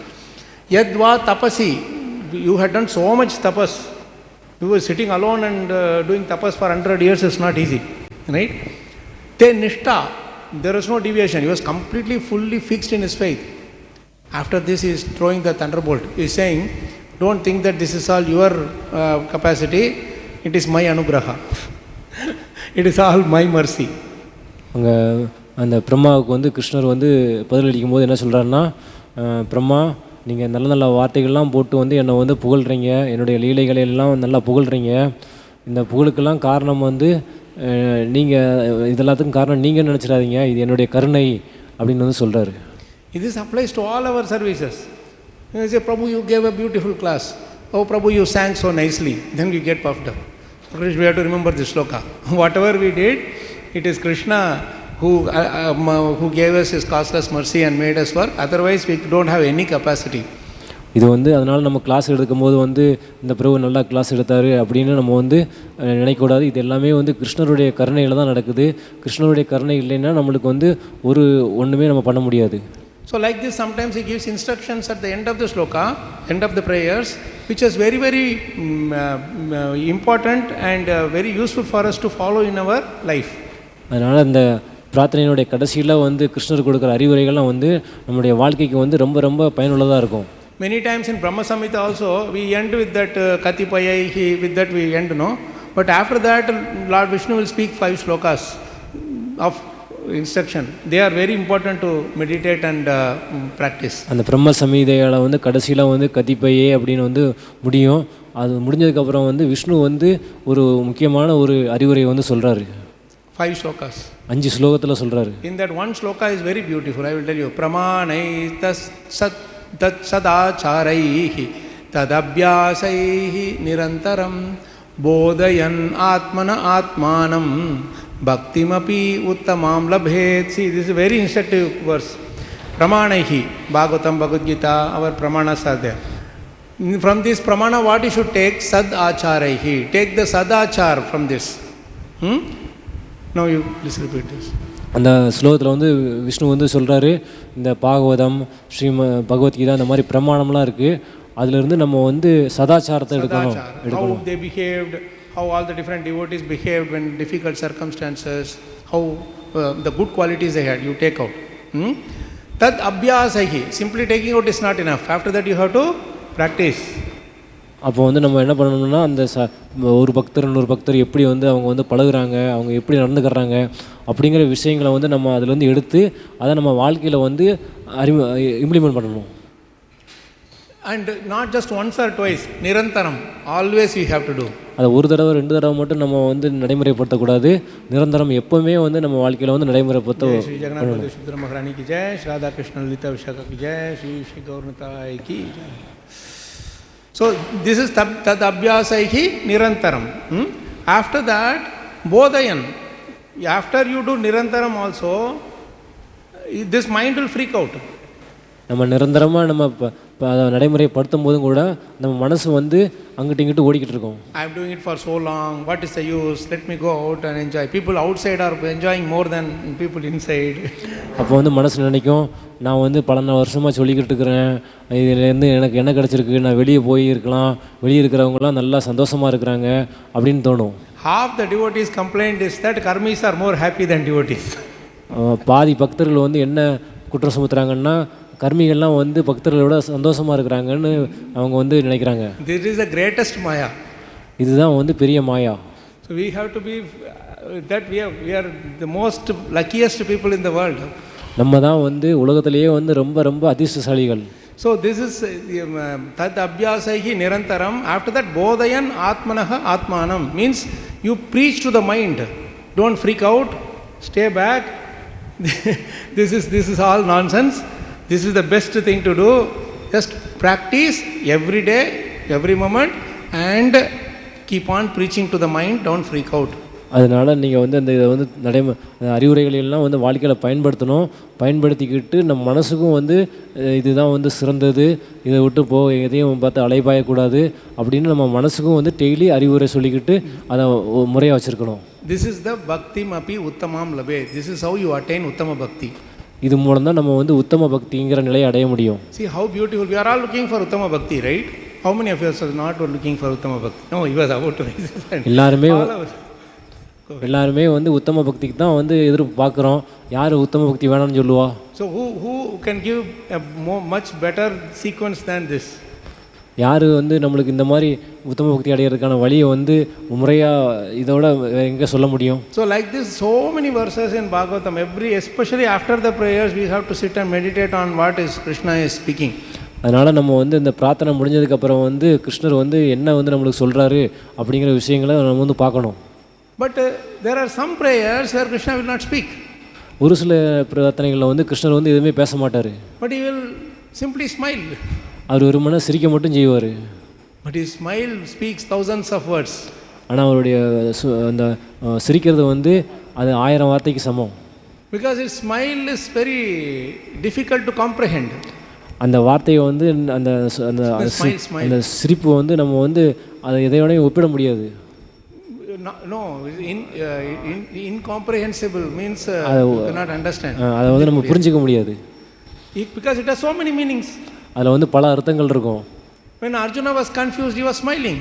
[SPEAKER 1] Yadva tapasi, you had done so much tapas. You were sitting alone and doing tapas for 100 years is not easy, right? Te nishta, there is no deviation. He was completely, fully fixed in his faith. After this, he is throwing the thunderbolt. He is saying, don't think that this is all your capacity. It is my anugraha. It is all my mercy.
[SPEAKER 2] அங்கே அந்த பிரம்மாவுக்கு வந்து கிருஷ்ணர் வந்து பதிலளிக்கும் போது என்ன சொல்கிறாருன்னா, பிரம்மா நீங்கள் நல்ல நல்ல வார்த்தைகள்லாம் போட்டு வந்து என்னை வந்து புகழ்கிறீங்க, என்னுடைய லீலைகளை எல்லாம் நல்லா புகழ்கிறீங்க. இந்த புகழுக்கெல்லாம் காரணம் வந்து நீங்கள், இது எல்லாத்துக்கும் காரணம் நீங்கள் நினச்சிடாதீங்க, இது என்னுடைய கருணை அப்படின்னு வந்து சொல்கிறாரு.
[SPEAKER 1] This applies to all our services. You say, Prabhu, you gave a beautiful class. Oh, Prabhu, you sang so nicely. Then we get puffed up. We have to remember this sloka. Whatever we did, it is Krishna who gave us his causeless mercy and made us work. Otherwise, we don't have any capacity.
[SPEAKER 2] இது வந்து அதனால் நம்ம class எடுக்கும்போது வந்து இந்த பிரபு நல்லா class எடுத்தார் அப்படின்னு நம்ம வந்து நினைக்கக்கூடாது. இது எல்லாமே வந்து கிருஷ்ணருடைய கருணையில் தான் நடக்குது. கிருஷ்ணருடைய கருணை இல்லைன்னா நம்மளுக்கு வந்து ஒன்றுமே நம்ம பண்ண முடியாது.
[SPEAKER 1] So like this, sometimes he gives instructions at the end of the sloka, end of the prayers, which is very, very important and very useful for us to follow in our life.
[SPEAKER 2] அதனால் இந்த பிரார்த்தனையினுடைய கடைசியில் வந்து கிருஷ்ணர் கொடுக்குற அறிவுரைகள்லாம் வந்து நம்முடைய வாழ்க்கைக்கு வந்து ரொம்ப ரொம்ப பயனுள்ளதாக இருக்கும்.
[SPEAKER 1] Many times in Brahma Samhita also, we end with that katipayaihi, with that we end, no? But after that, Lord Vishnu will speak 5 slokas of instruction. They are very important to meditate and practice.
[SPEAKER 2] அந்த பிரம்ம சமீதையால் வந்து கடைசியில் வந்து கதிப்பையே அப்படின்னு வந்து முடியும். அது முடிஞ்சதுக்கப்புறம் வந்து விஷ்ணு வந்து ஒரு முக்கியமான ஒரு அறிவுரை வந்து சொல்கிறாரு.
[SPEAKER 1] 5 slokas.
[SPEAKER 2] 5 ஸ்லோகத்தில் சொல்கிறாரு.
[SPEAKER 1] In that one sloka is very beautiful. I will tell you. Pramanaitas sat tat sadacharaihi tadabhyasaihi nirantaram bodhayan atmana atmanam bhaktimapi uttamam labhet. See, this is a very instructive verse. Pramanaihi, Bhagavatam, Bhagavad Gita, our pramanas are there. From this pramana, what you should take? Sadacharaihi. Take the sadachar from this. Now you please repeat this.
[SPEAKER 2] அந்த ஸ்லோகத்தில் வந்து விஷ்ணு வந்து சொல்கிறாரு, இந்த பாகவதம், பகவத்கீதா, இந்த மாதிரி பிரமாணம்லாம் இருக்குது. அதிலிருந்து நம்ம வந்து சதாச்சாரத்தை எடுக்கணும்.
[SPEAKER 1] How they behaved, how all the different devotees behaved when difficult circumstances, how the good qualities they had, you take out. Tad abhyasahi, simply taking out is not enough. After that you have to practice.
[SPEAKER 2] அப்போ வந்து நம்ம என்ன பண்ணணும்னா, அந்த ஒரு பக்தர் இன்னொரு பக்தர் எப்படி வந்து அவங்க வந்து பழகுறாங்க, அவங்க எப்படி நடந்துக்கிறாங்க அப்படிங்கிற விஷயங்களை வந்து நம்ம அதுலேருந்து எடுத்து அதை நம்ம வாழ்க்கையில் வந்து இம்ப்ளிமெண்ட் பண்ணணும்.
[SPEAKER 1] And not just once or twice, nirantaram, always we have to do.
[SPEAKER 2] அதை ஒரு தடவை 2 தடவை மட்டும் நம்ம வந்து நடைமுறைப்படுத்தக்கூடாது. நிரந்தரம் எப்போவுமே வந்து நம்ம வாழ்க்கையில் வந்து நடைமுறைப்படுத்த.
[SPEAKER 1] ஸ்ரீ ஜெகநாத சுந்தர மகாராணி கி ஜெய், ஸ்ரீ ராதா கிருஷ்ண லலிதா விஷாகா கி ஜெய், ஸ்ரீ கௌரதாய் கி Jai. So this is tad abhyasaihi nirantaram. After that, bodhayan. After you do nirantaram also, this mind will freak out.
[SPEAKER 2] நம்ம நிரந்தரமாக நம்ம அதை நடைமுறைப்படுத்தும் போதும் கூட நம்ம மனசு வந்து அங்கிட்டு இங்கிட்டு ஓடிக்கிட்டு இருக்கோம்.
[SPEAKER 1] I am doing it for so long, what is the use? Let me go out and enjoy. People outside are enjoying more than people inside.
[SPEAKER 2] அப்போ வந்து மனசு நினைக்கும், நான் வந்து பல வருஷமாக சொல்லிக்கிட்டு இருக்கிறேன், இதுலேருந்து எனக்கு என்ன கிடச்சிருக்கு, நான் வெளியே போய் இருக்கலாம், வெளியே இருக்கிறவங்களாம் நல்லா சந்தோஷமாக இருக்கிறாங்க அப்படின்னு தோணும்.
[SPEAKER 1] Half the devotees' complaint is that karmis are more happy than devotees.
[SPEAKER 2] பாதி பக்தர்கள் வந்து என்ன குற்றம் சுமத்துறாங்கன்னா, கர்மிகள்லாம் வந்து பக்தர்களோட சந்தோஷமாக இருக்கிறாங்கன்னு அவங்க வந்து நினைக்கிறாங்க.
[SPEAKER 1] This is the greatest maya.
[SPEAKER 2] இதுதான் வந்து பெரிய மாயா.
[SPEAKER 1] So we have to be that we are the most luckiest people in the world.
[SPEAKER 2] நம்ம தான் வந்து உலகத்திலேயே வந்து ரொம்ப ரொம்ப அதிர்ஷ்டசாலிகள்.
[SPEAKER 1] So this is tad abhyasaihi nirantaram. After that, bodhayan atmanaha atmanam means you preach to the mind. Don't freak out. Stay back. This is all nonsense. This is the best thing to do. Just practice every day, every moment, and keep on preaching to the mind. Don't freak out.
[SPEAKER 2] அதனால் நீங்கள் வந்து அந்த இதை வந்து அறிவுரைகளெல்லாம் வந்து வாழ்க்கையில் பயன்படுத்தணும். பயன்படுத்திக்கிட்டு நம்ம மனசுக்கும் வந்து இதுதான் வந்து சிறந்தது, இதை விட்டு எதையும் பார்த்து அலைபாயக்கூடாது அப்படின்னு நம்ம மனசுக்கும் வந்து டெய்லி அறிவுரை சொல்லிக்கிட்டு அதை முறையாக வச்சுருக்கணும்.
[SPEAKER 1] This is the bhakti mapi uttamam labhe. This is how you attain uttama bhakti.
[SPEAKER 2] இது மூலம் தான் நம்ம வந்து உத்தம பக்திங்கிற நிலையை அடைய முடியும்.
[SPEAKER 1] See how beautiful. We are all looking for uttama bhakti, right? How many of us are not looking for uttama bhakti? No, he was about to raise his hand.
[SPEAKER 2] எல்லாருமே வந்து உத்தம பக்திக்கு தான் வந்து எதிர்பார்க்குறோம். யார் உத்தம பக்தி வேணும்னு சொல்லுவா?
[SPEAKER 1] So who can give a much better sequence than this?
[SPEAKER 2] யார் வந்து நம்மளுக்கு இந்த மாதிரி உத்தம பக்தி அடைகிறதுக்கான வழியை வந்து முறையாக இதோட எங்கே சொல்ல முடியும்?
[SPEAKER 1] So like this, so many verses in Bhagavatam, especially after the prayers, we have to sit and meditate on what is Krishna is speaking.
[SPEAKER 2] அதனால் நம்ம வந்து இந்த பிரார்த்தனை முடிஞ்சதுக்கப்புறம் வந்து கிருஷ்ணர் வந்து என்ன வந்து நம்மளுக்கு சொல்கிறாரு அப்படிங்கிற விஷயங்களை நம்ம வந்து பார்க்கணும்.
[SPEAKER 1] But there are some prayers where Krishna will not speak.
[SPEAKER 2] ஒரு சில பிரார்த்தனைகளில் வந்து கிருஷ்ணர் வந்து எதுவுமே பேச மாட்டார்.
[SPEAKER 1] But he will simply smile.
[SPEAKER 2] அவர் ஒரு மன சிரிக்க மட்டும் செய்வார்.
[SPEAKER 1] But his smile speaks thousands of words.
[SPEAKER 2] ஆனால் அவருடைய அந்த சிரிக்கிறது வந்து அது 1000 வார்த்தைக்கு சமம்.
[SPEAKER 1] Because his smile is very difficult to comprehend.
[SPEAKER 2] அந்த வார்த்தையை வந்து அந்த அந்த அந்த சிரிப்பு வந்து நம்ம வந்து அதை எதையோடையும் ஒப்பிட முடியாது.
[SPEAKER 1] No, incomprehensible means you cannot understand.
[SPEAKER 2] அதை வந்து நம்ம புரிஞ்சிக்க முடியாது.
[SPEAKER 1] Because it has so many meanings.
[SPEAKER 2] அதில் வந்து பல அர்த்தங்கள் இருக்கும்.
[SPEAKER 1] When Arjuna was confused, he was smiling.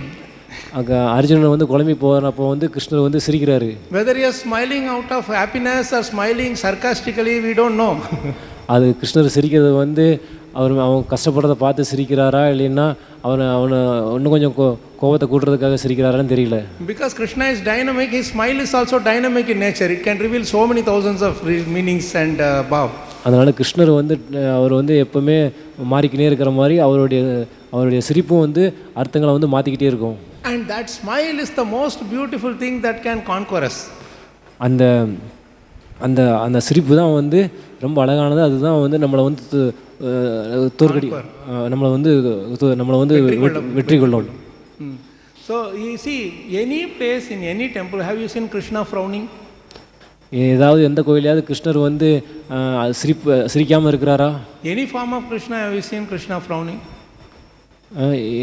[SPEAKER 2] Arjunan வந்து குழம்பி போகிறப்போ வந்து கிருஷ்ணர் வந்து சிரிக்கிறாரு.
[SPEAKER 1] Whether he is smiling out of happiness or smiling sarcastically, we don't know.
[SPEAKER 2] அது கிருஷ்ணர் சிரிக்கிறது வந்து அவன் கஷ்டப்படுறதை பார்த்து சிரிக்கிறாரா இல்லைன்னா அவனை இன்னும் கொஞ்சம் கோபத்தை கூட்டுறதுக்காக சிரிக்கிறாரான்னு தெரியல.
[SPEAKER 1] Because Krishna is dynamic, his smile is also dynamic in nature. It can reveal so many thousands of meanings and bhav.
[SPEAKER 2] அதனால் கிருஷ்ணர் வந்து அவர் வந்து எப்போவுமே மாறிக்கினே இருக்கிற மாதிரி அவருடைய சிரிப்பும் வந்து அர்த்தங்களை வந்து மாற்றிக்கிட்டே இருக்கும்.
[SPEAKER 1] And that smile is the most beautiful thing that can conquer us.
[SPEAKER 2] அந்த அந்த அந்த சிரிப்பு தான் வந்து ரொம்ப அழகானது. அதுதான் வந்து நம்மளை வந்து நம்மளை வந்து வெற்றி கொள்ளும்.
[SPEAKER 1] So you see, any place in any temple, have you seen Krishna frowning?
[SPEAKER 2] ஏதாவது எந்த கோயிலையாவது கிருஷ்ணர் வந்து சிரிக்காமல் இருக்கிறாரா?
[SPEAKER 1] Any form of Krishna, have you seen Krishna frowning?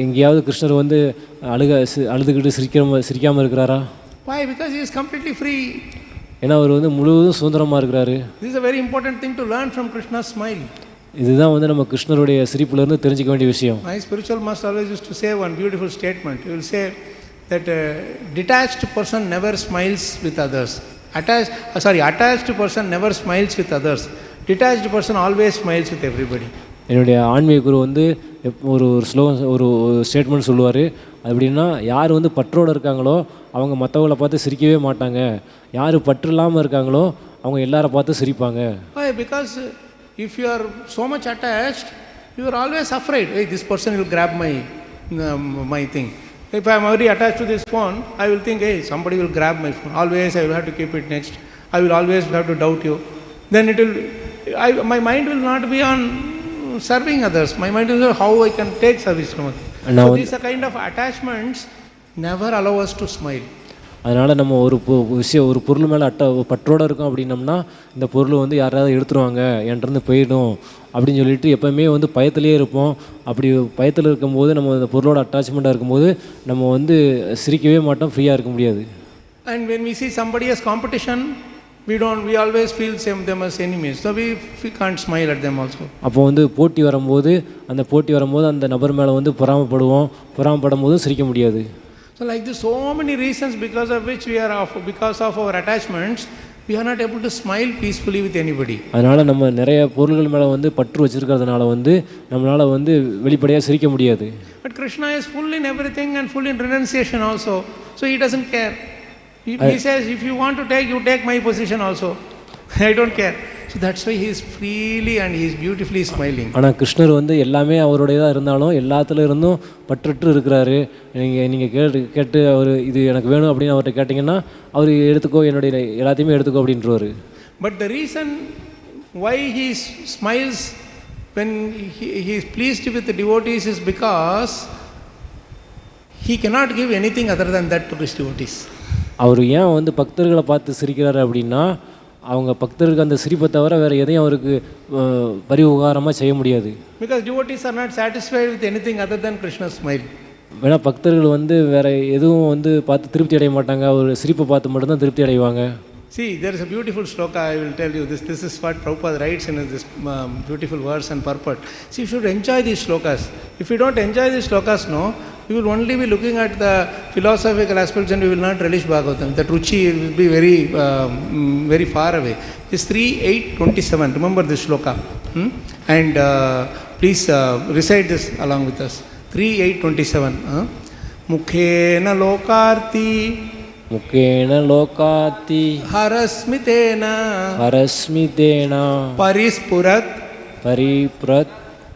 [SPEAKER 2] எங்கேயாவது கிருஷ்ணர் வந்து அழுதுகிட்டு சிரிக்காமல் இருக்கிறாரா?
[SPEAKER 1] Why? Because he is completely free.
[SPEAKER 2] ஏன்னா அவர் வந்து முழுவதும் சுதந்திரமாக இருக்கிறாரு.
[SPEAKER 1] This is a very important thing to learn from Krishna's smile.
[SPEAKER 2] இதுதான் வந்து நம்ம கிருஷ்ணருடைய சிரிப்புலேருந்து தெரிஞ்சிக்க வேண்டிய விஷயம்.
[SPEAKER 1] My spiritual master always used to say one beautiful statement. He will say that a detached person never smiles with others. Attached person never smiles with others. Detached person always smiles with everybody.
[SPEAKER 2] என்னுடைய ஆன்மீக குரு வந்து ஒரு ஸ்லோகம் ஒரு statement சொல்லுவார். அப்படின்னா யார் வந்து பற்றோடு இருக்காங்களோ அவங்க மற்றவங்களை பார்த்து சிரிக்கவே மாட்டாங்க. யார் பற்று இல்லாமல் இருக்காங்களோ அவங்க எல்லாரை பார்த்து சிரிப்பாங்க.
[SPEAKER 1] Why? Because if you are so much attached, you are always afraid. Hey, this person will grab my thing. If I am already attached to this phone, I will think, hey, somebody will grab my phone. Always I will have to keep it next. I will always have to doubt you. Then my mind will not be on serving others. My mind will be how I can take service from others. So these are kind of attachments never allow us to smile.
[SPEAKER 2] அதனால் நம்ம ஒரு பொருள் மேலே பற்றோடு இருக்கோம் அப்படின்னம்னா இந்த பொருள் வந்து யாராவது எடுத்துருவாங்க என்கிட்டருந்து போயிடும் அப்படின்னு சொல்லிட்டு எப்போவுமே வந்து பயத்திலே இருப்போம். அப்படி பயத்தில் இருக்கும்போது நம்ம அந்த பொருளோட அட்டாச்மெண்ட்டாக இருக்கும்போது நம்ம வந்து சிரிக்கவே மாட்டோம், ஃப்ரீயாக இருக்க முடியாது.
[SPEAKER 1] And when we see somebody as competition, we always feel them as enemies. So we can't smile at them also.
[SPEAKER 2] அப்போ வந்து போட்டி வரும்போது அந்த நபர் மேலே வந்து பொறாமப்படும் போது சிரிக்க முடியாது.
[SPEAKER 1] So like this, so many reasons because of which because of our attachments, we are not able to smile peacefully with anybody.
[SPEAKER 2] அதனால் நம்ம நிறைய பொருள்கள் மேலே வந்து பற்று வச்சிருக்கிறதுனால வந்து நம்மளால் வந்து வெளிப்படையாக சிரிக்க முடியாது.
[SPEAKER 1] But Krishna is full in everything and full in renunciation also. So he doesn't care. He says, if you want to take, you take my position also. I don't care. So that's why he is freely and he is beautifully smiling.
[SPEAKER 2] ஆனால் கிருஷ்ணர் வந்து எல்லாமே அவருடையதாக இருந்தாலும் எல்லாத்துல இருந்தும் பற்றுட்டு இருக்கிறாரு. நீங்கள் கேட்டு அவர் இது எனக்கு வேணும் அப்படின்னு அவர்கிட்ட கேட்டிங்கன்னா அவர் எடுத்துக்கோ, என்னுடைய எல்லாத்தையுமே எடுத்துக்கோ அப்படின்றவர்.
[SPEAKER 1] But the reason why he smiles when he is pleased with the devotees is because he cannot give anything other than that to his devotees.
[SPEAKER 2] அவர் ஏன் வந்து பக்தர்களை பார்த்து சிரிக்கிறாரு அப்படின்னா அவங்க பக்தருக்கு அந்த சிரிப்பை தவிர வேறு எதையும் அவருக்கு பரிவுகாரமாக செய்ய முடியாது.
[SPEAKER 1] Because devotees are not satisfied with anything other than Krishna's smile.
[SPEAKER 2] வேணா பக்தர்கள் வந்து வேறு எதுவும் வந்து பார்த்து திருப்தி அடைய மாட்டாங்க, ஒரு சிரிப்பை பார்த்து மட்டும்தான் திருப்தி அடைவாங்க.
[SPEAKER 1] See, there is a beautiful shloka, I will tell you. This is what Prabhupada writes in this beautiful verse and purport. See, you should enjoy these shlokas. If you don't enjoy these shlokas, you will only be looking at the philosophical aspects and you will not relish Bhagavatam. That ruchi will be very far away. It's 3:8:27. Remember this shloka. And please recite this along with us. 3:8-27. Mukhena lokarti
[SPEAKER 2] mukhena lokati
[SPEAKER 1] harasmitena parispurat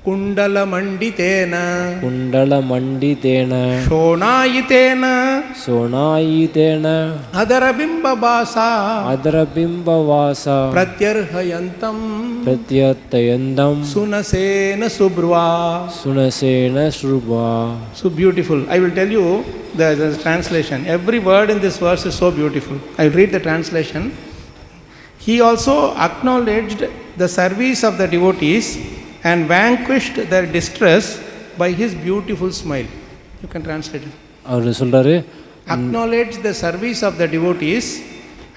[SPEAKER 1] kundala manditena shonayitena adarabimba vasa pṛthayetthaṁ sunasena subhrva. So beautiful. I will tell you the translation. Every word in this verse is so beautiful. I will read the translation. He also acknowledged the service of the devotees and vanquished their distress by his beautiful smile. You can translate it.
[SPEAKER 2] அவர் சொல்றாரு,
[SPEAKER 1] acknowledged the service of the devotees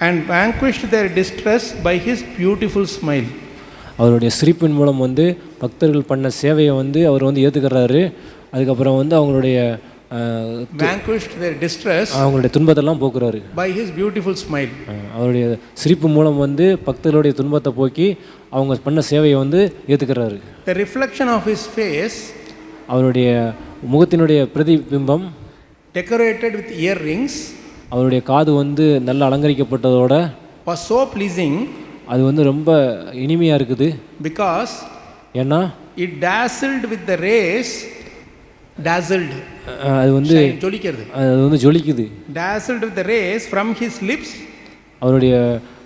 [SPEAKER 1] and vanquished their distress by his beautiful smile.
[SPEAKER 2] அவருடைய சிரிப்பின் மூலம் வந்து பக்தர்கள் பண்ண சேவையை வந்து அவர் வந்து ஏற்றுக்கிறாரு. அதுக்கப்புறம் வந்து அவங்களுடைய
[SPEAKER 1] vanquished their distress,
[SPEAKER 2] அவங்களுடைய துன்பத்தெல்லாம் போக்குறாரு
[SPEAKER 1] by his beautiful smile.
[SPEAKER 2] அவருடைய சிரிப்பு மூலம் வந்து பக்தர்களுடைய துன்பத்தை போக்கி அவங்க பண்ண சேவையை வந்து ஏற்றுக்கிறாரு.
[SPEAKER 1] The reflection of his face,
[SPEAKER 2] அவருடைய முகத்தினுடைய பிரதிபிம்பம்,
[SPEAKER 1] decorated with earrings,
[SPEAKER 2] அவருடைய காது வந்து நல்லா அலங்கரிக்கப்பட்டதோட
[SPEAKER 1] was so pleasing,
[SPEAKER 2] அது வந்து ரொம்ப இனிமையாக இருக்குது.
[SPEAKER 1] because
[SPEAKER 2] ஏன்னா
[SPEAKER 1] it dazzled with the rays,
[SPEAKER 2] அது வந்து
[SPEAKER 1] ஜொலிக்கிறது,
[SPEAKER 2] அது வந்து ஜொலிக்குது.
[SPEAKER 1] dazzled with the rays from his lips,
[SPEAKER 2] அவருடைய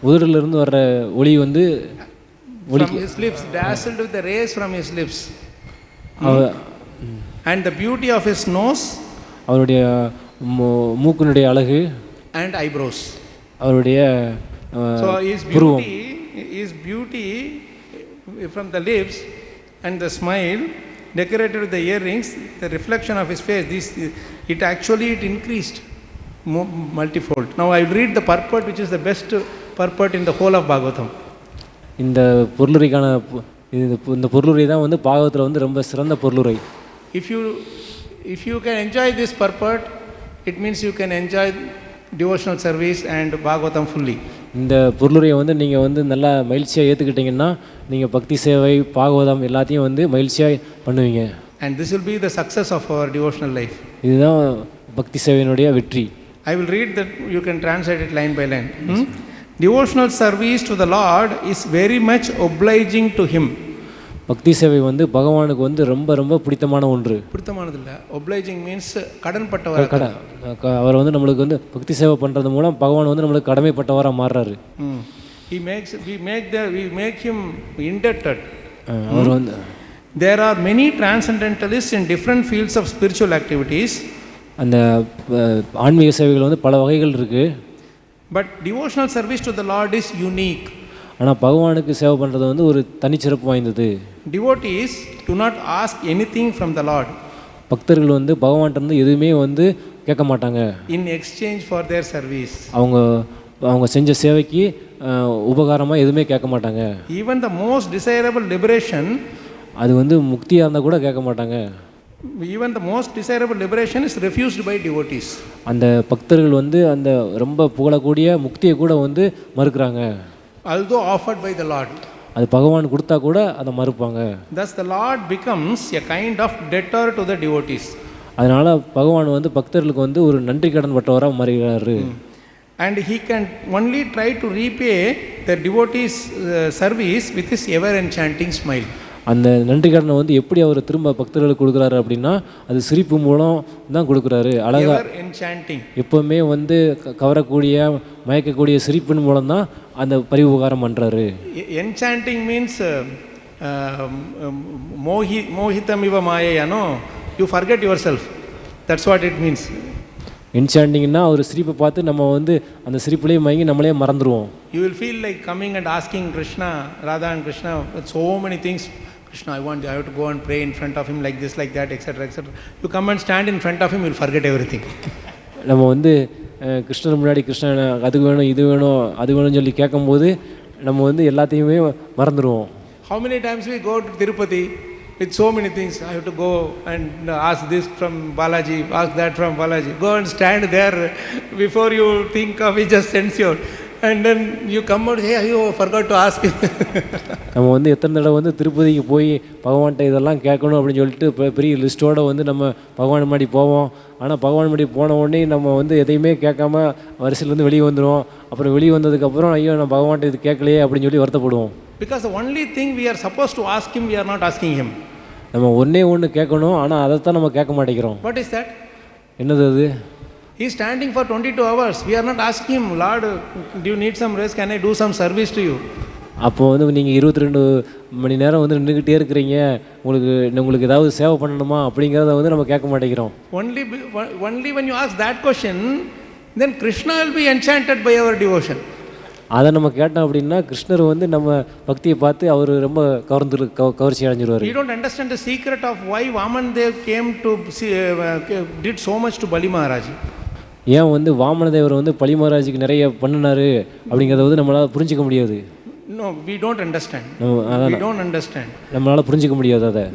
[SPEAKER 2] உதட்டிலிருந்து வர்ற ஒளி வந்து
[SPEAKER 1] from his lips, dazzled with the rays from his lips. And the beauty of his nose,
[SPEAKER 2] அவருடைய மூக்கினுடைய அழகு,
[SPEAKER 1] and eyebrows.
[SPEAKER 2] அவருடைய
[SPEAKER 1] so his beauty from the lips and the smile, decorated with the earrings, the reflection of his face, it actually increased multifold. Now I will read the purport, which is the best purport in the whole of Bhagavatam.
[SPEAKER 2] இந்த பொருளுரைக்கான இந்த பொருளுரை தான் வந்து பாகவத்தில் வந்து ரொம்ப சிறந்த பொருளுரை.
[SPEAKER 1] If you can enjoy this purport, it means you can enjoy devotional service and Bhagavatam fully.
[SPEAKER 2] இந்த பொருளுரையை வந்து நீங்கள் வந்து நல்லா மகிழ்ச்சியாக ஏற்றுக்கிட்டிங்கன்னா நீங்கள் பக்தி சேவை பாகவதம் எல்லாத்தையும் வந்து மகிழ்ச்சியாக பண்ணுவீங்க.
[SPEAKER 1] And this will be the success of our devotional life.
[SPEAKER 2] இதுதான் பக்தி சேவையினுடைய வெற்றி.
[SPEAKER 1] I will read that, you can translate it line by line. Devotional service to the Lord is very much obliging to him.
[SPEAKER 2] பக்தி சேவை வந்து பகவானுக்கு வந்து ரொம்ப ரொம்ப பிடித்தமான ஒன்று.
[SPEAKER 1] பிடித்தமானது இல்லை, obliging means கடன்பட்டவர்.
[SPEAKER 2] அவர் வந்து நம்மளுக்கு வந்து பக்தி சேவை பண்ணுறது மூலம் பகவான் வந்து நம்மளுக்கு கடமைப்பட்டவராக மாறுறாரு.
[SPEAKER 1] we make him indebted.
[SPEAKER 2] அவர் வந்து
[SPEAKER 1] there are many transcendentalists in different fields of spiritual activities.
[SPEAKER 2] அந்த ஆன்மீக சேவைகள் வந்து பல வகைகள் இருக்குது.
[SPEAKER 1] But devotional service to the Lord is unique.
[SPEAKER 2] ஆனால் பகவானுக்கு சேவை பண்ணுறது வந்து ஒரு தனிச்சிறப்பு வாய்ந்தது.
[SPEAKER 1] Devotees do not ask anything from the Lord.
[SPEAKER 2] பக்தர்கள் வந்து பகவான்கிட்ட இருந்து எதுவுமே வந்து கேட்க மாட்டாங்க.
[SPEAKER 1] In exchange for their service.
[SPEAKER 2] அவங்க செஞ்ச சேவைக்கு உபகாரமாக எதுவுமே கேட்க மாட்டாங்க.
[SPEAKER 1] Even the most desirable liberation,
[SPEAKER 2] அது வந்து முக்தியாக இருந்தால் கூட கேட்க மாட்டாங்க.
[SPEAKER 1] Even the most desirable liberation is refused by devotees.
[SPEAKER 2] அந்த பக்தர்கள் வந்து அந்த ரொம்ப புகழக்கூடிய முக்தியை கூட வந்து மறுக்கிறாங்க.
[SPEAKER 1] Although offered by the Lord.
[SPEAKER 2] அது பகவான் கொடுத்தா கூட அதை மறுப்பாங்க.
[SPEAKER 1] Thus the Lord becomes a kind of debtor to the devotees.
[SPEAKER 2] அதனால பகவான் வந்து பக்தர்களுக்கு வந்து ஒரு நன்றி கடன் பட்டவராக மாறுகிறாரு.
[SPEAKER 1] And he can only try to repay the devotees' service with his ever enchanting smile.
[SPEAKER 2] அந்த நன்றி கடனை வந்து எப்படி அவர் திரும்ப பக்தர்களுக்கு கொடுக்குறாரு அப்படின்னா அது சிரிப்பு மூலம் தான் கொடுக்குறாரு. அழகா எப்பவுமே வந்து கவரக்கூடிய மயக்கக்கூடிய சிரிப்பின் மூலம் தான் அந்த பரிவுகாரம் பண்ணுறாரு.
[SPEAKER 1] enchanting means mohitam iva māyayā, no? You forget yourself. That's what it means.
[SPEAKER 2] enchantingனா ஒரு சிரிப்பை பார்த்து நம்ம வந்து அந்த சிரிப்புலேயே மயங்கி நம்மளே மறந்துடுவோம்.
[SPEAKER 1] You will feel like coming and asking Krishna, Radha and Krishna, so many things. Krishna, I have to go and pray in front of him like this, like that, etc., etc. You come and stand in front of him, you will forget everything.
[SPEAKER 2] நம்ம வந்து கிருஷ்ணர் முன்னாடி கிருஷ்ணன் அது வேணும் இது வேணும் அது வேணும்னு சொல்லி கேட்கும்போது நம்ம வந்து எல்லாத்தையுமே மறந்துடுவோம்.
[SPEAKER 1] How many times we go to Tirupati with so many things? I have to go and ask this from Balaji, ask that from Balaji. Go and stand there before you think of it, just censure. And then you come out, hey, you forgot to ask him.
[SPEAKER 2] நம்ம வந்து எத்தனை தடவை வந்து திருப்பதிக்கு போய் பகவான்கிட்ட இதெல்லாம் கேட்கணும் அப்படின்னு சொல்லிட்டு பெரிய லிஸ்ட்டோடு வந்து நம்ம பகவான் முன்னாடி போவோம். ஆனால் பகவான் முன்னாடி போன உடனே நம்ம வந்து எதையுமே கேட்காம வரிசையிலேருந்து வெளியே வந்துடுவோம். அப்புறம் வெளியே வந்ததுக்கப்புறம் ஐயோ நான் பகவான்கிட்ட இது கேட்கலையே அப்படின்னு சொல்லி வருத்தப்படுவோம்.
[SPEAKER 1] Because the only thing we are supposed to ask him, we are not asking him.
[SPEAKER 2] நம்ம ஒன்று கேட்கணும், ஆனால் அதைத்தான் நம்ம கேட்க மாட்டேங்கிறோம்.
[SPEAKER 1] What is that?
[SPEAKER 2] என்னது அது?
[SPEAKER 1] He is standing for 22 hours. We are not asking him, Lord, do you need some rest? Can I do some service to you?
[SPEAKER 2] அப்போது வந்து நீங்கள் 22 மணி நேரம் வந்து நின்றுக்கிட்டே இருக்கிறீங்க, உங்களுக்கு ஏதாவது சேவை பண்ணணுமா அப்படிங்கிறத வந்து நம்ம கேட்க மாட்டேங்கிறோம்.
[SPEAKER 1] Only when you ask that question, then Krishna will be enchanted by our devotion.
[SPEAKER 2] அதை நம்ம கேட்டோம் அப்படின்னா கிருஷ்ணர் வந்து நம்ம பக்தியை பார்த்து அவர் ரொம்ப கவர்ச்சி அடைஞ்சிருவார்.
[SPEAKER 1] We don't understand the secret of why Vamandev came to did so much to Bali Maharaj.
[SPEAKER 2] ஏன் வந்து வாமனதேவர் வந்து பலி மகாராஜுக்கு நிறைய பண்ணினாரு அப்படிங்கிறத வந்து நம்மளால் புரிஞ்சிக்க முடியாது.
[SPEAKER 1] No, we don't understand. We don't understand.
[SPEAKER 2] நம்மளால் புரிஞ்சிக்க முடியாது அதை.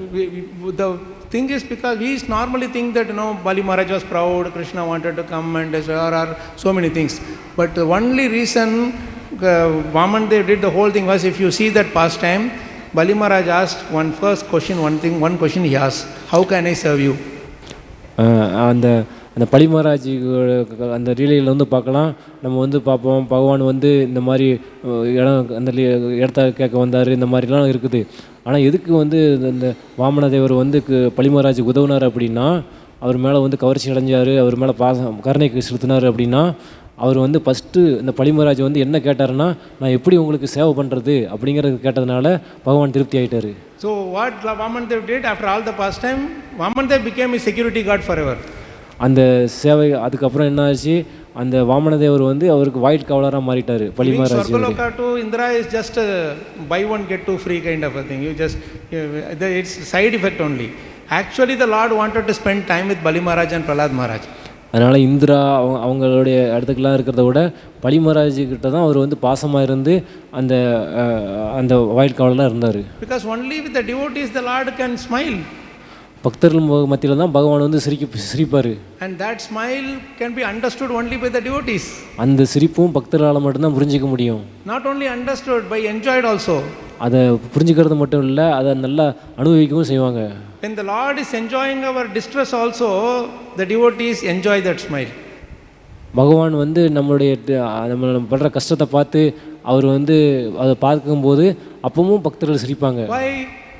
[SPEAKER 1] The thing is because we normally think that Bali Maharaj was proud, Krishna wanted to come, and there are so many things. But the only reason Vamandev did the whole thing was, if you see that pastime, Bali Maharaj asked one question he asked, how can I serve you?
[SPEAKER 2] அந்த பலி மகாராஜ் அந்த ரீலையில் வந்து பார்க்கலாம். நம்ம வந்து பார்ப்போம் பகவான் வந்து இந்த மாதிரி அந்த இடத்த கேட்க வந்தார், இந்த மாதிரிலாம் இருக்குது. ஆனால் எதுக்கு வந்து இந்த வாமனதேவர் வந்து பலி மகாராஜுக்கு உதவுனார் அப்படின்னா, அவர் மேலே வந்து கவர்ச்சி அடைஞ்சார், அவர் மேலே கருணைக்கு செலுத்தினார் அப்படின்னா, அவர் வந்து ஃபஸ்ட்டு இந்த பலி மகாராஜ் வந்து என்ன கேட்டாருன்னா, நான் எப்படி உங்களுக்கு சேவை பண்ணுறது அப்படிங்கிறது கேட்டதுனால பகவான் திருப்தி ஆகிட்டார்.
[SPEAKER 1] So what Vamandev did after all the pastime, Vamandev became his security guard forever.
[SPEAKER 2] அந்த சேவை அதுக்கப்புறம் என்ன ஆச்சு, அந்த வாமனதேவர் வந்து அவருக்கு வாயிட் காவலராக மாறிட்டார் பலி Maharaj.
[SPEAKER 1] Swargaloka to Indra is just a buy one get two free kind of a thing. It's side effect only. Actually the Lord wanted to spend time with Bali Maharaj and Prahlad Maharaj.
[SPEAKER 2] அதனால் இந்திரா அவங்களுடைய இடத்துக்கெலாம் இருக்கிறத விட பலி மகாராஜ்கிட்ட தான் அவர் வந்து பாசமாக இருந்து அந்த வாயிட் காவலராக இருந்தார்.
[SPEAKER 1] Because only with the devotees the Lord can smile.
[SPEAKER 2] பக்தர்கள் மத்தியில் தான் பகவான் வந்து சிரிப்பார்.
[SPEAKER 1] And that smile can be understood only by the devotees.
[SPEAKER 2] அந்த சிரிப்பும் பக்தர்களால் மட்டும்தான் புரிஞ்சிக்க முடியும்.
[SPEAKER 1] Not only understood, by enjoyed also.
[SPEAKER 2] அதை புரிஞ்சுக்கிறது மட்டும் இல்லை, அதை நல்லா அனுபவிக்கவும் செய்வாங்க.
[SPEAKER 1] When the Lord is enjoying our distress also, the devotees enjoy that smile.
[SPEAKER 2] பகவான் வந்து நம்ம படுற கஷ்டத்தை பார்த்து அவர் வந்து அதை பார்க்கும்போது அப்பவும் பக்தர்கள் சிரிப்பாங்க.
[SPEAKER 1] Why?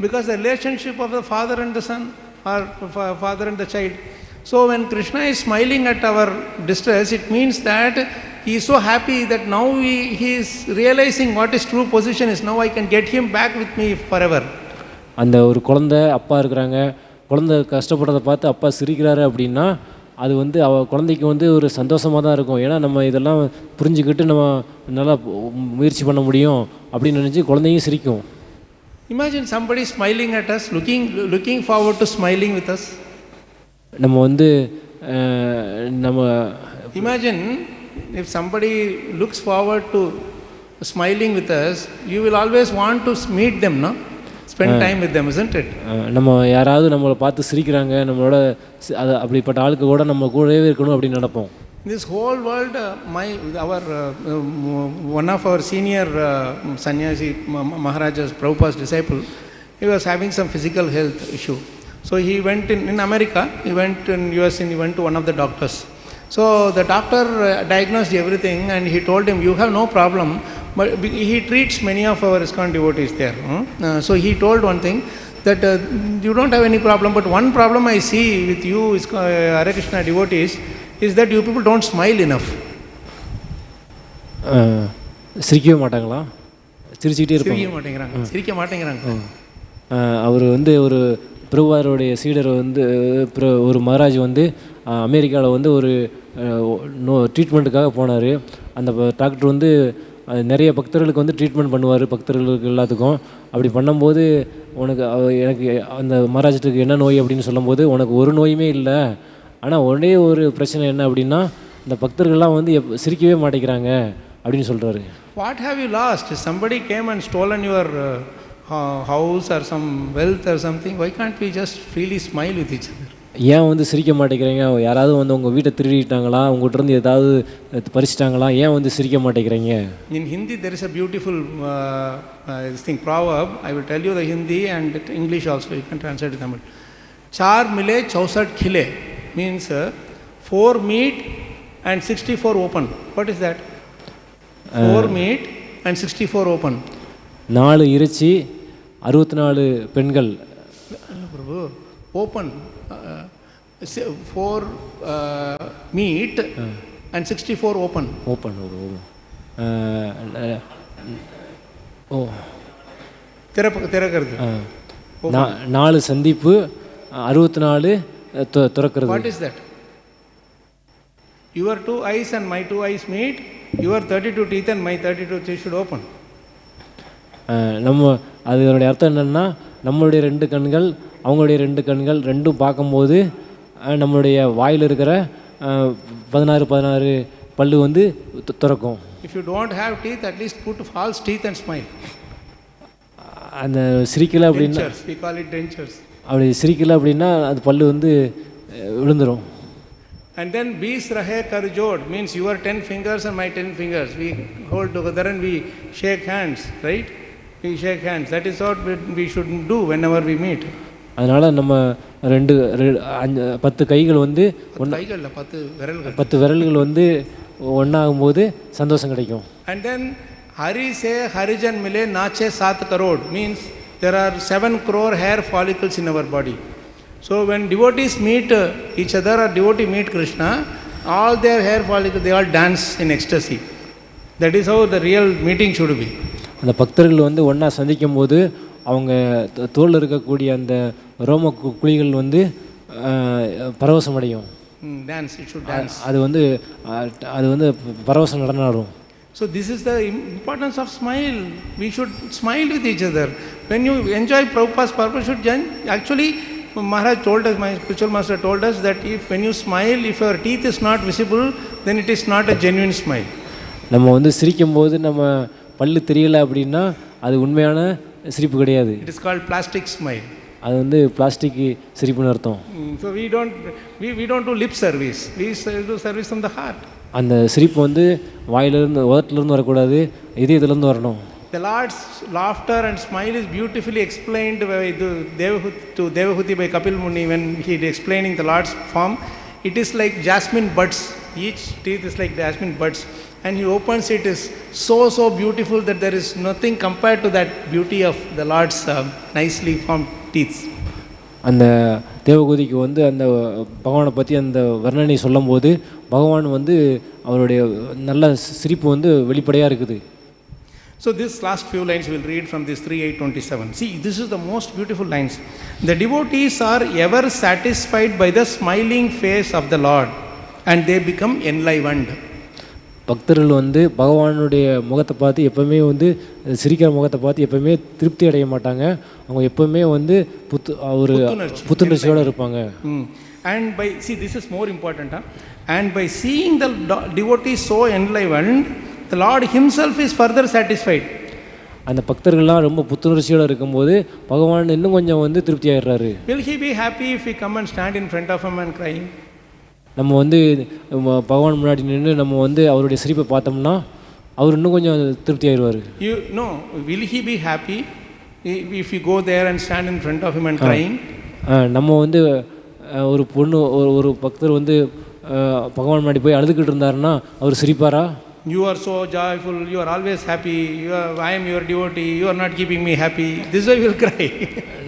[SPEAKER 1] Because the relationship of the father and the son, or father and the child. So when Krishna is smiling at our distress, it means that he is so happy that now he is realizing what his true position is. Now I can get him back with me forever.
[SPEAKER 2] அந்த ஒரு குழந்தை அப்பா இருக்கிறாங்க, குழந்தை கஷ்டப்படுறதை பார்த்து அப்பா சிரிக்கிறாரு அப்படின்னா அது வந்து குழந்தைக்கு வந்து ஒரு சந்தோஷமாக தான் இருக்கும். ஏன்னா நம்ம இதெல்லாம் புரிஞ்சுக்கிட்டு நம்ம நல்லா முயற்சி பண்ண முடியும் அப்படின்னு நினச்சி குழந்தையும் சிரிக்கும்.
[SPEAKER 1] Imagine somebody smiling at us, looking forward to smiling with us.
[SPEAKER 2] நம்ம வந்து
[SPEAKER 1] imagine if somebody looks forward to smiling with us, you will always want to meet them, no? Spend time with them, isn't it?
[SPEAKER 2] நம்ம யாராவது நம்மளை பார்த்து சிரிக்கிறாங்க, நம்மளோட அப்படிப்பட்ட ஆளுக்கு கூட நம்ம கூடவே இருக்கணும் அப்படின்னு நினைப்போம்.
[SPEAKER 1] This whole world, one of our senior sannyasi Maharaja's Prabhupada's disciple, he was having some physical health issue. So he went in America, he went in US, and he went to one of the doctors. So the doctor diagnosed everything and he told him, you have no problem, but he treats many of our ISKCON devotees there. So he told one thing, that you don't have any problem, but one problem I see with you Hare Krishna devotees is that you people don't smile enough.
[SPEAKER 2] சிரிக்கவே மாட்டாங்களா? சிரிச்சுக்கிட்டே
[SPEAKER 1] இருப்பாங்க. சிரிக்க மாட்டேங்கிறாங்க.
[SPEAKER 2] அவர் வந்து ஒரு பிரபுவாருடைய சீடர் வந்து ஒரு மகாராஜ் வந்து அமெரிக்காவில் வந்து ஒரு ட்ரீட்மெண்ட்டுக்காக போனார். அந்த டாக்டர் வந்து நிறைய பக்தர்களுக்கு வந்து ட்ரீட்மெண்ட் பண்ணுவார், பக்தர்களுக்கு எல்லாத்துக்கும். அப்படி பண்ணும்போது எனக்கு அந்த மகாராஜத்துக்கு என்ன நோய் அப்படின்னு சொல்லும்போது, உனக்கு ஒரு நோயுமே இல்லை, ஆனால் ஒரே ஒரு பிரச்சனை என்ன அப்படின்னா இந்த பக்தர்கள்லாம் வந்து சிரிக்கவே மாட்டேங்கிறாங்க அப்படின்னு சொல்கிறாரு.
[SPEAKER 1] What have you lost? Somebody came and stolen your house or some wealth or something. Why can't we just freely smile with each other?
[SPEAKER 2] ஏன் வந்து சிரிக்க மாட்டேங்கிறீங்க? யாராவது வந்து உங்கள் வீட்டை திருடிட்டாங்களா? உங்கள்கிட்ட இருந்து ஏதாவது பறிச்சிட்டாங்களா? ஏன் வந்து சிரிக்க மாட்டேங்கிறீங்க?
[SPEAKER 1] In Hindi there is a beautiful this thing proverb. I will tell you the Hindi and English also. You can translate it Tamil. Char mile 64 khile means 4 meat and 64 open. What is that? 4 meat and 64 open.
[SPEAKER 2] 4 இறைச்சி 64 பெண்கள்.
[SPEAKER 1] பிரபு open 4 meat and 64 open.
[SPEAKER 2] Open. ஓ
[SPEAKER 1] திறக்கிறது.
[SPEAKER 2] 4 சந்திப்பு 64 திறக்கிறது.
[SPEAKER 1] What is that? Your 2 eyes and my 2 eyes meet. Your 32 teeth and my 32 teeth should open.
[SPEAKER 2] நம்ம அதனுடைய அர்த்தம் என்னென்னா, நம்மளுடைய 2 கண்கள் அவங்களுடைய 2 கண்கள் ரெண்டும் பார்க்கும்போது நம்மளுடைய வாயில் இருக்கிற 16 பல்லு வந்து திறக்கும்.
[SPEAKER 1] If you don't have teeth, at least put false teeth and smile.
[SPEAKER 2] அந்த சிரிக்கலை அப்படின்னா,
[SPEAKER 1] we call it dentures.
[SPEAKER 2] அப்படி சிரிக்கலை அப்படின்னா அது பல்லு வந்து விழுந்துடும்.
[SPEAKER 1] And then bees rahe kar jod means your 10 fingers and my 10 fingers. We hold together and we shake hands, right? We shake hands. That is what we should do whenever we meet.
[SPEAKER 2] அதனால் நம்ம 10 கைகள் வந்து 10 விரல்கள் வந்து ஒன்றாகும்போது சந்தோஷம் கிடைக்கும்.
[SPEAKER 1] And then Hari se Harijan mile nache 7 crore means there are 7 crore hair follicles in our body. So when devotees meet each other or devotee meet Krishna, all their hair follicles, they all dance in ecstasy. That is how the real meeting should be.
[SPEAKER 2] அந்த பக்தர்கள் வந்து ஒன்றா சந்திக்கும் போது அவங்க தோளில் இருக்கக்கூடிய அந்த ரோம குழிகள் வந்து பரவசம் அடையும்.
[SPEAKER 1] Dance, it should dance.
[SPEAKER 2] அது வந்து பரவசம் நடனாடும்.
[SPEAKER 1] So this is the importance of smile. We should smile with each other. When you enjoy Prabhupada's purpose, should actually Maharaj told us, my spiritual master told us that when you smile, if your teeth is not visible, then it is not a genuine smile. நம்ம
[SPEAKER 2] வந்து சிரிக்கும்போது நம்ம பல்லு தெரியல அப்படின்னா அது உண்மையான சிரிப்பு கிடையாது.
[SPEAKER 1] It is called plastic smile.
[SPEAKER 2] அது வந்து பிளாஸ்டிக் சிரிப்புன்னு அர்த்தம்.
[SPEAKER 1] So we don't do lip service. We do service from the heart.
[SPEAKER 2] அந்த சிரிப்பு வந்து வாயிலிருந்து உதட்டிலிருந்து வரக்கூடாது, இதயத்திலிருந்து வரணும்.
[SPEAKER 1] The Lord's laughter and smile is beautifully explained by Devahuti by Kapil Muni when he is explaining the Lord's form. It is like jasmine buds. Each teeth is like jasmine buds. And he opens it is so beautiful that there is nothing compared to that beauty of the Lord's nicely formed teeth.
[SPEAKER 2] அந்த தேவகூதிக்கு வந்து அந்த பகவானை பற்றி அந்த வர்ணனை சொல்லும்போது பகவான் வந்து அவருடைய நல்ல சிரிப்பு வந்து வெளிப்படையாக இருக்குது.
[SPEAKER 1] So this last few lines we'll read from this 3:8-27. See, this is the most beautiful lines. The devotees are ever satisfied by the smiling face of the Lord and they become enlivened.
[SPEAKER 2] பக்தர்கள் வந்து பகவானுடைய முகத்தை பார்த்து எப்பவுமே வந்து சிரிக்கிற முகத்தை பார்த்து எப்பவுமே திருப்தி அடைய மாட்டாங்க. அவங்க எப்பவுமே வந்து புத்துணர்ச்சியோடு இருப்பாங்க.
[SPEAKER 1] And by this is more important, and by seeing the devotees so enlivened, the Lord himself is further satisfied.
[SPEAKER 2] அந்த பக்தர்கள்லாம் ரொம்ப புத்துணர்ச்சியோடு இருக்கும்போது பகவான் இன்னும் கொஞ்சம் வந்து திருப்தி ஆயிடுறாரு.
[SPEAKER 1] Will he be happy if we come and stand in front of him and crying?
[SPEAKER 2] நம்ம வந்து பகவான் முன்னாடி நின்று நம்ம வந்து அவருடைய சிரிப்பை பார்த்தோம்னா அவர் இன்னும் கொஞ்சம் திருப்தி ஆயிடுவார்.
[SPEAKER 1] Will he be happy if you go there and stand in front of him and crying?
[SPEAKER 2] நம்ம வந்து ஒரு பக்தர் வந்து பகவான் முன்னாடி போய் அழுதுகிட்டு இருந்தாருன்னா அவர் சிரிப்பாரா?
[SPEAKER 1] You are so joyful, you are always happy, I am your devotee, you are not keeping me happy. This way we will cry.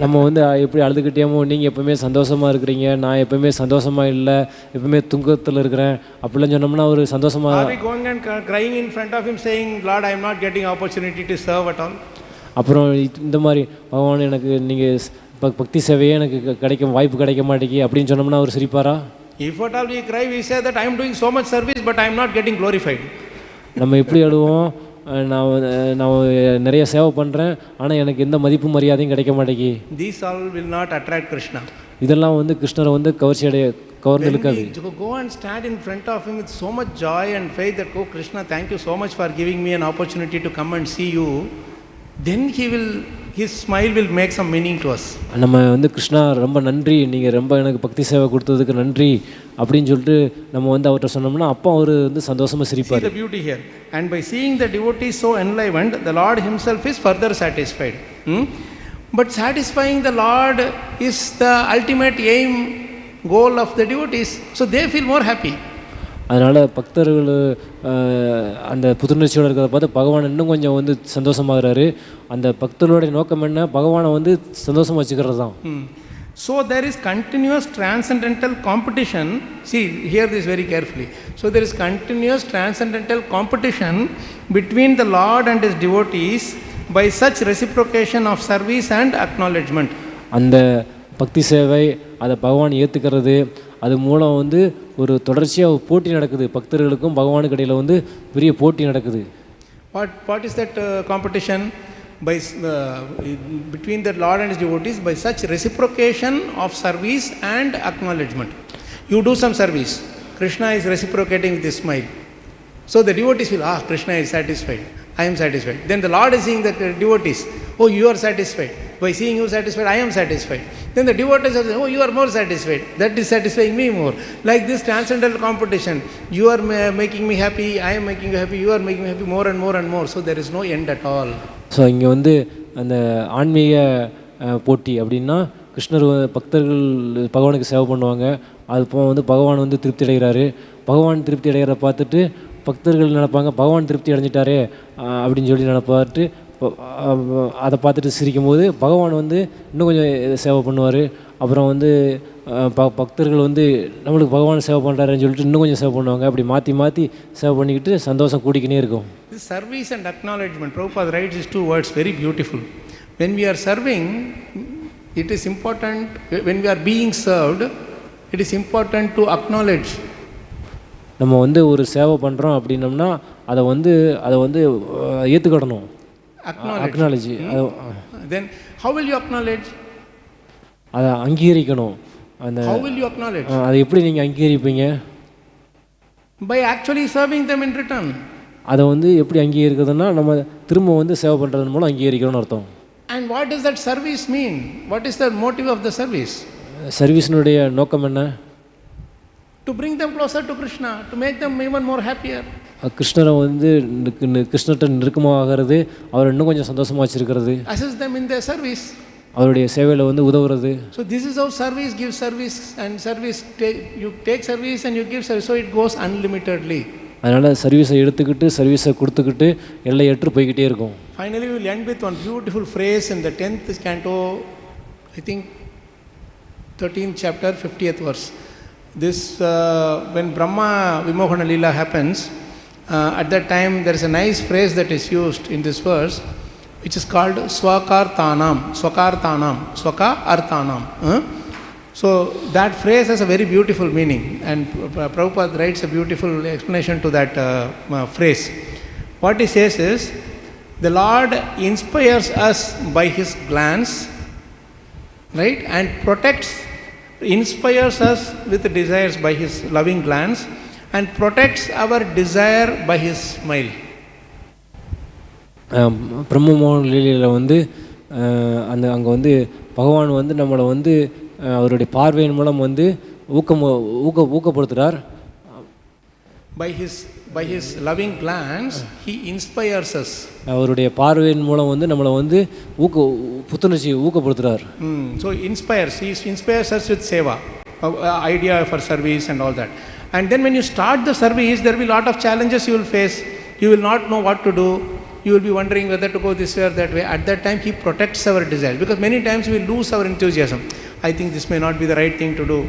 [SPEAKER 2] நம்ம வந்து எப்படி அழுதுகிட்டேமோ, நீங்கள் எப்பவுமே சந்தோஷமாக இருக்கிறீங்க, நான் எப்பவுமே சந்தோஷமாக இல்லை, எப்பவுமே துங்கத்தில் இருக்கிறேன் அப்படிலாம் சொன்னோம்னா ஒரு சந்தோஷமாக.
[SPEAKER 1] Are we going and crying in front of him saying, Lord, I am not getting opportunity to serve at all?
[SPEAKER 2] அப்புறம் இந்த மாதிரி பகவான் எனக்கு நீங்கள் பக்தி சேவையே எனக்கு வாய்ப்பு கிடைக்க மாட்டேங்கி அப்படின்னு சொன்னோம்னா அவர் சிரிப்பாரா?
[SPEAKER 1] If at all we cry, we say that I am doing so much service but I am not getting glorified.
[SPEAKER 2] நம்ம எப்படி அழுவோம், நான் நிறைய சேவை பண்ணுறேன் ஆனால் எனக்கு எந்த மதிப்பு மரியாதையும் கிடைக்க மாட்டேங்கி.
[SPEAKER 1] These all will not attract Krishna.
[SPEAKER 2] இதெல்லாம் வந்து கிருஷ்ணரை வந்து கவர்ந்து இருக்காது.
[SPEAKER 1] Go and stand in front of him with so much joy and faith that, oh Krishna, thank you so much for giving me an opportunity to come and see you. Then his smile will make some meaning to us.
[SPEAKER 2] நம்ம வந்து கிருஷ்ணா ரொம்ப நன்றி, நீங்கள் ரொம்ப எனக்கு பக்தி சேவை கொடுத்ததுக்கு நன்றி அப்படின்னு சொல்லிட்டு நம்ம வந்து அவர்கிட்ட சொன்னோம்னா அப்போ அவர் வந்து சந்தோஷமாக சிரிப்பார்.
[SPEAKER 1] See the beauty here. And by seeing the devotees so enlivened, the Lord himself is further satisfied. But satisfying the Lord is the ultimate aim, goal of the devotees. So they feel more happy.
[SPEAKER 2] அதனால் பக்தர்கள் அந்த புத்துணர்ச்சியோடு இருக்கிறத பார்த்து பகவான் இன்னும் கொஞ்சம் வந்து சந்தோஷமாகறாரு. அந்த பக்தர்களுடைய நோக்கம் என்ன, பகவானை வந்து சந்தோஷமாக வச்சுக்கிறது தான்.
[SPEAKER 1] So there is continuous transcendental competition. See, hear this very carefully. So there is continuous transcendental competition between the Lord and his devotees by such reciprocation of service and acknowledgement.
[SPEAKER 2] அந்த பக்தி சேவை அதை பகவான் ஏற்றுக்கிறது, அது மூலம் வந்து ஒரு தொடர்ச்சியாக போட்டி நடக்குது. பக்தர்களுக்கும் பகவானுக்கு இடையில் வந்து பெரிய போட்டி நடக்குது.
[SPEAKER 1] What is that competition? By between the Lord and his devotees by such reciprocation of service and acknowledgement. You do some service, Krishna is reciprocating with his smile. So the devotees feel, Krishna is satisfied, I am satisfied. Then the Lord is seeing the devotees, oh, you are satisfied. By seeing you satisfied, I am satisfied. Then the devotees are saying, oh, you are more satisfied, that is satisfying me more. Like this transcendental competition, you are making me happy, I am making you happy, you are making me happy more and more and more. So there is no end at all.
[SPEAKER 2] So இங்கே வந்து அந்த ஆன்மீக போட்டி அப்படின்னா கிருஷ்ணர் பக்தர்கள் பகவானுக்கு சேவை பண்ணுவாங்க, அது போக வந்து பகவான் வந்து திருப்தி அடைகிறாரு. பகவான் திருப்தி அடைகிறத பார்த்துட்டு பக்தர்கள் நினைப்பாங்க பகவான் திருப்தி அடைஞ்சிட்டாரே அப்படின்னு சொல்லி நினைப்பாட்டு அதை பார்த்துட்டு சிரிக்கும்போது பகவான் வந்து இன்னும் கொஞ்சம் சேவை பண்ணுவார். அப்புறம் வந்து பக்தர்கள் வந்து நம்மளுக்கு பகவான் சேவை பண்ணுறாருன்னு சொல்லிட்டு இன்னும் கொஞ்சம் சேவை பண்ணுவாங்க. அப்படி மாற்றி மாற்றி சேவை பண்ணிக்கிட்டு சந்தோஷம் கூடிக்கினே இருக்கும்.
[SPEAKER 1] This service and acknowledgement, Prabhupada writes these two words very beautiful. When we are serving, it is important, when we are being served, it is important to acknowledge.
[SPEAKER 2] நம்ம வந்து ஒரு சேவை பண்ணுறோம் அப்படின்னம்னா அதை வந்து ஏற்றுக்கிடணும். அக்னாலஜி.
[SPEAKER 1] Then how will you acknowledge?
[SPEAKER 2] அதை அங்கீகரிக்கணும். அந்த
[SPEAKER 1] how will you acknowledge?
[SPEAKER 2] அதை எப்படி நீங்கள் அங்கீகரிப்பீங்க?
[SPEAKER 1] By actually serving them in return.
[SPEAKER 2] அதை வந்து எப்படி அங்கீகரிக்கிறதுனா நம்ம திரும்ப வந்து சேவை பண்ணுறது மூலம் அங்கீகரிக்கணும்னு அர்த்தம்.
[SPEAKER 1] And what does that service mean? What is the motive of the service?
[SPEAKER 2] சர்வீஸினுடைய நோக்கம் என்ன?
[SPEAKER 1] To bring them closer to Krishna, to make them even more happier.
[SPEAKER 2] கிருஷ்ணரை வந்து கிருஷ்ணர்கிட்ட நெருக்கமாகிறது, அவர் இன்னும் கொஞ்சம் சந்தோஷமாக வச்சுருக்கிறது,
[SPEAKER 1] assist them in their service.
[SPEAKER 2] அவருடைய சேவையில் வந்து உதவுறது.
[SPEAKER 1] So this is how service gives service, and service you take service and you give service, so it goes unlimitedly.
[SPEAKER 2] அதனால் சர்வீஸை எடுத்துக்கிட்டு சர்வீஸை கொடுத்துக்கிட்டு எல்லையற்று போய்கிட்டே இருக்கும்.
[SPEAKER 1] Finally we will end with one beautiful phrase in the 10th canto, I think 13th chapter 50th verse. This when Brahma Vimohana Leela happens, at that time there is a nice phrase that is used in this verse, which is called swakartanam. Swaka arthanam. So that phrase has a very beautiful meaning, and Prabhupada writes a beautiful explanation to that phrase. What he says is, the Lord inspires us by his glance, right, and inspires us with desires by his loving glance, and protects our desire by his smile.
[SPEAKER 2] பிரம்மமோகன் லீலையில் வந்து அங்கே வந்து பகவான் வந்து நம்மளை வந்து அவருடைய பார்வையின் மூலம் வந்து ஊக்கப்படுத்துகிறார்.
[SPEAKER 1] By his loving glance, he inspires us.
[SPEAKER 2] அவருடைய பார்வையின் மூலம் வந்து நம்மளை வந்து புத்துணர்ச்சி ஊக்கப்படுத்துகிறார்.
[SPEAKER 1] So he inspires us with seva, idea for service and all that. And then when you start the service, there will be a lot of challenges you will face. You will not know what to do. You will be wondering whether to go this way or that way. At that time, he protects our desire, because many times we lose our enthusiasm. I think this may not be the right thing to do.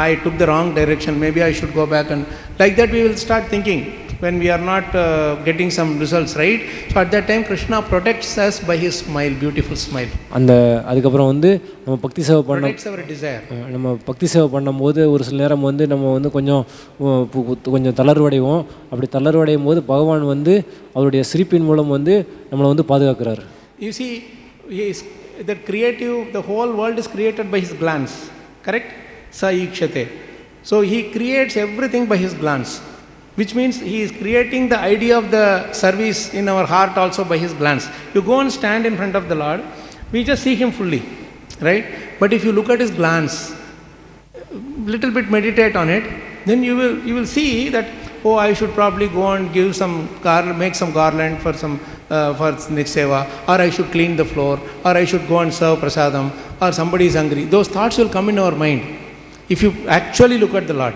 [SPEAKER 1] I took the wrong direction. Maybe I should go back, and like that we will start thinking when we are not getting some results, right? So at that time, Krishna protects us by his smile, beautiful smile.
[SPEAKER 2] அந்த அதுக்கப்புறம் வந்து நம்ம பக்தி சேவை பண்ண
[SPEAKER 1] protects our desire.
[SPEAKER 2] நம்ம பக்தி சேவை பண்ணும்போது ஒரு சில நேரம் வந்து நம்ம வந்து கொஞ்சம் தளர்வடைவோம். அப்படி தளர்வடையும் போது பகவான் வந்து அவருடைய சிரிப்பின் மூலம் வந்து நம்மளை வந்து பாதுகாக்கிறார்.
[SPEAKER 1] You see, the whole world is created by his glance, correct? Sa ikshate. So he creates everything by his glance, which means he is creating the idea of the service in our heart also by his glance. You go and stand in front of the Lord, we just see him fully, right? But if you look at his glance, little bit meditate on it, then you will see that, oh, I should probably go and give some make some garland for some for next seva, or I should clean the floor, or I should go and serve prasadam, or somebody is hungry. Those thoughts will come in our mind if you actually look at the Lord.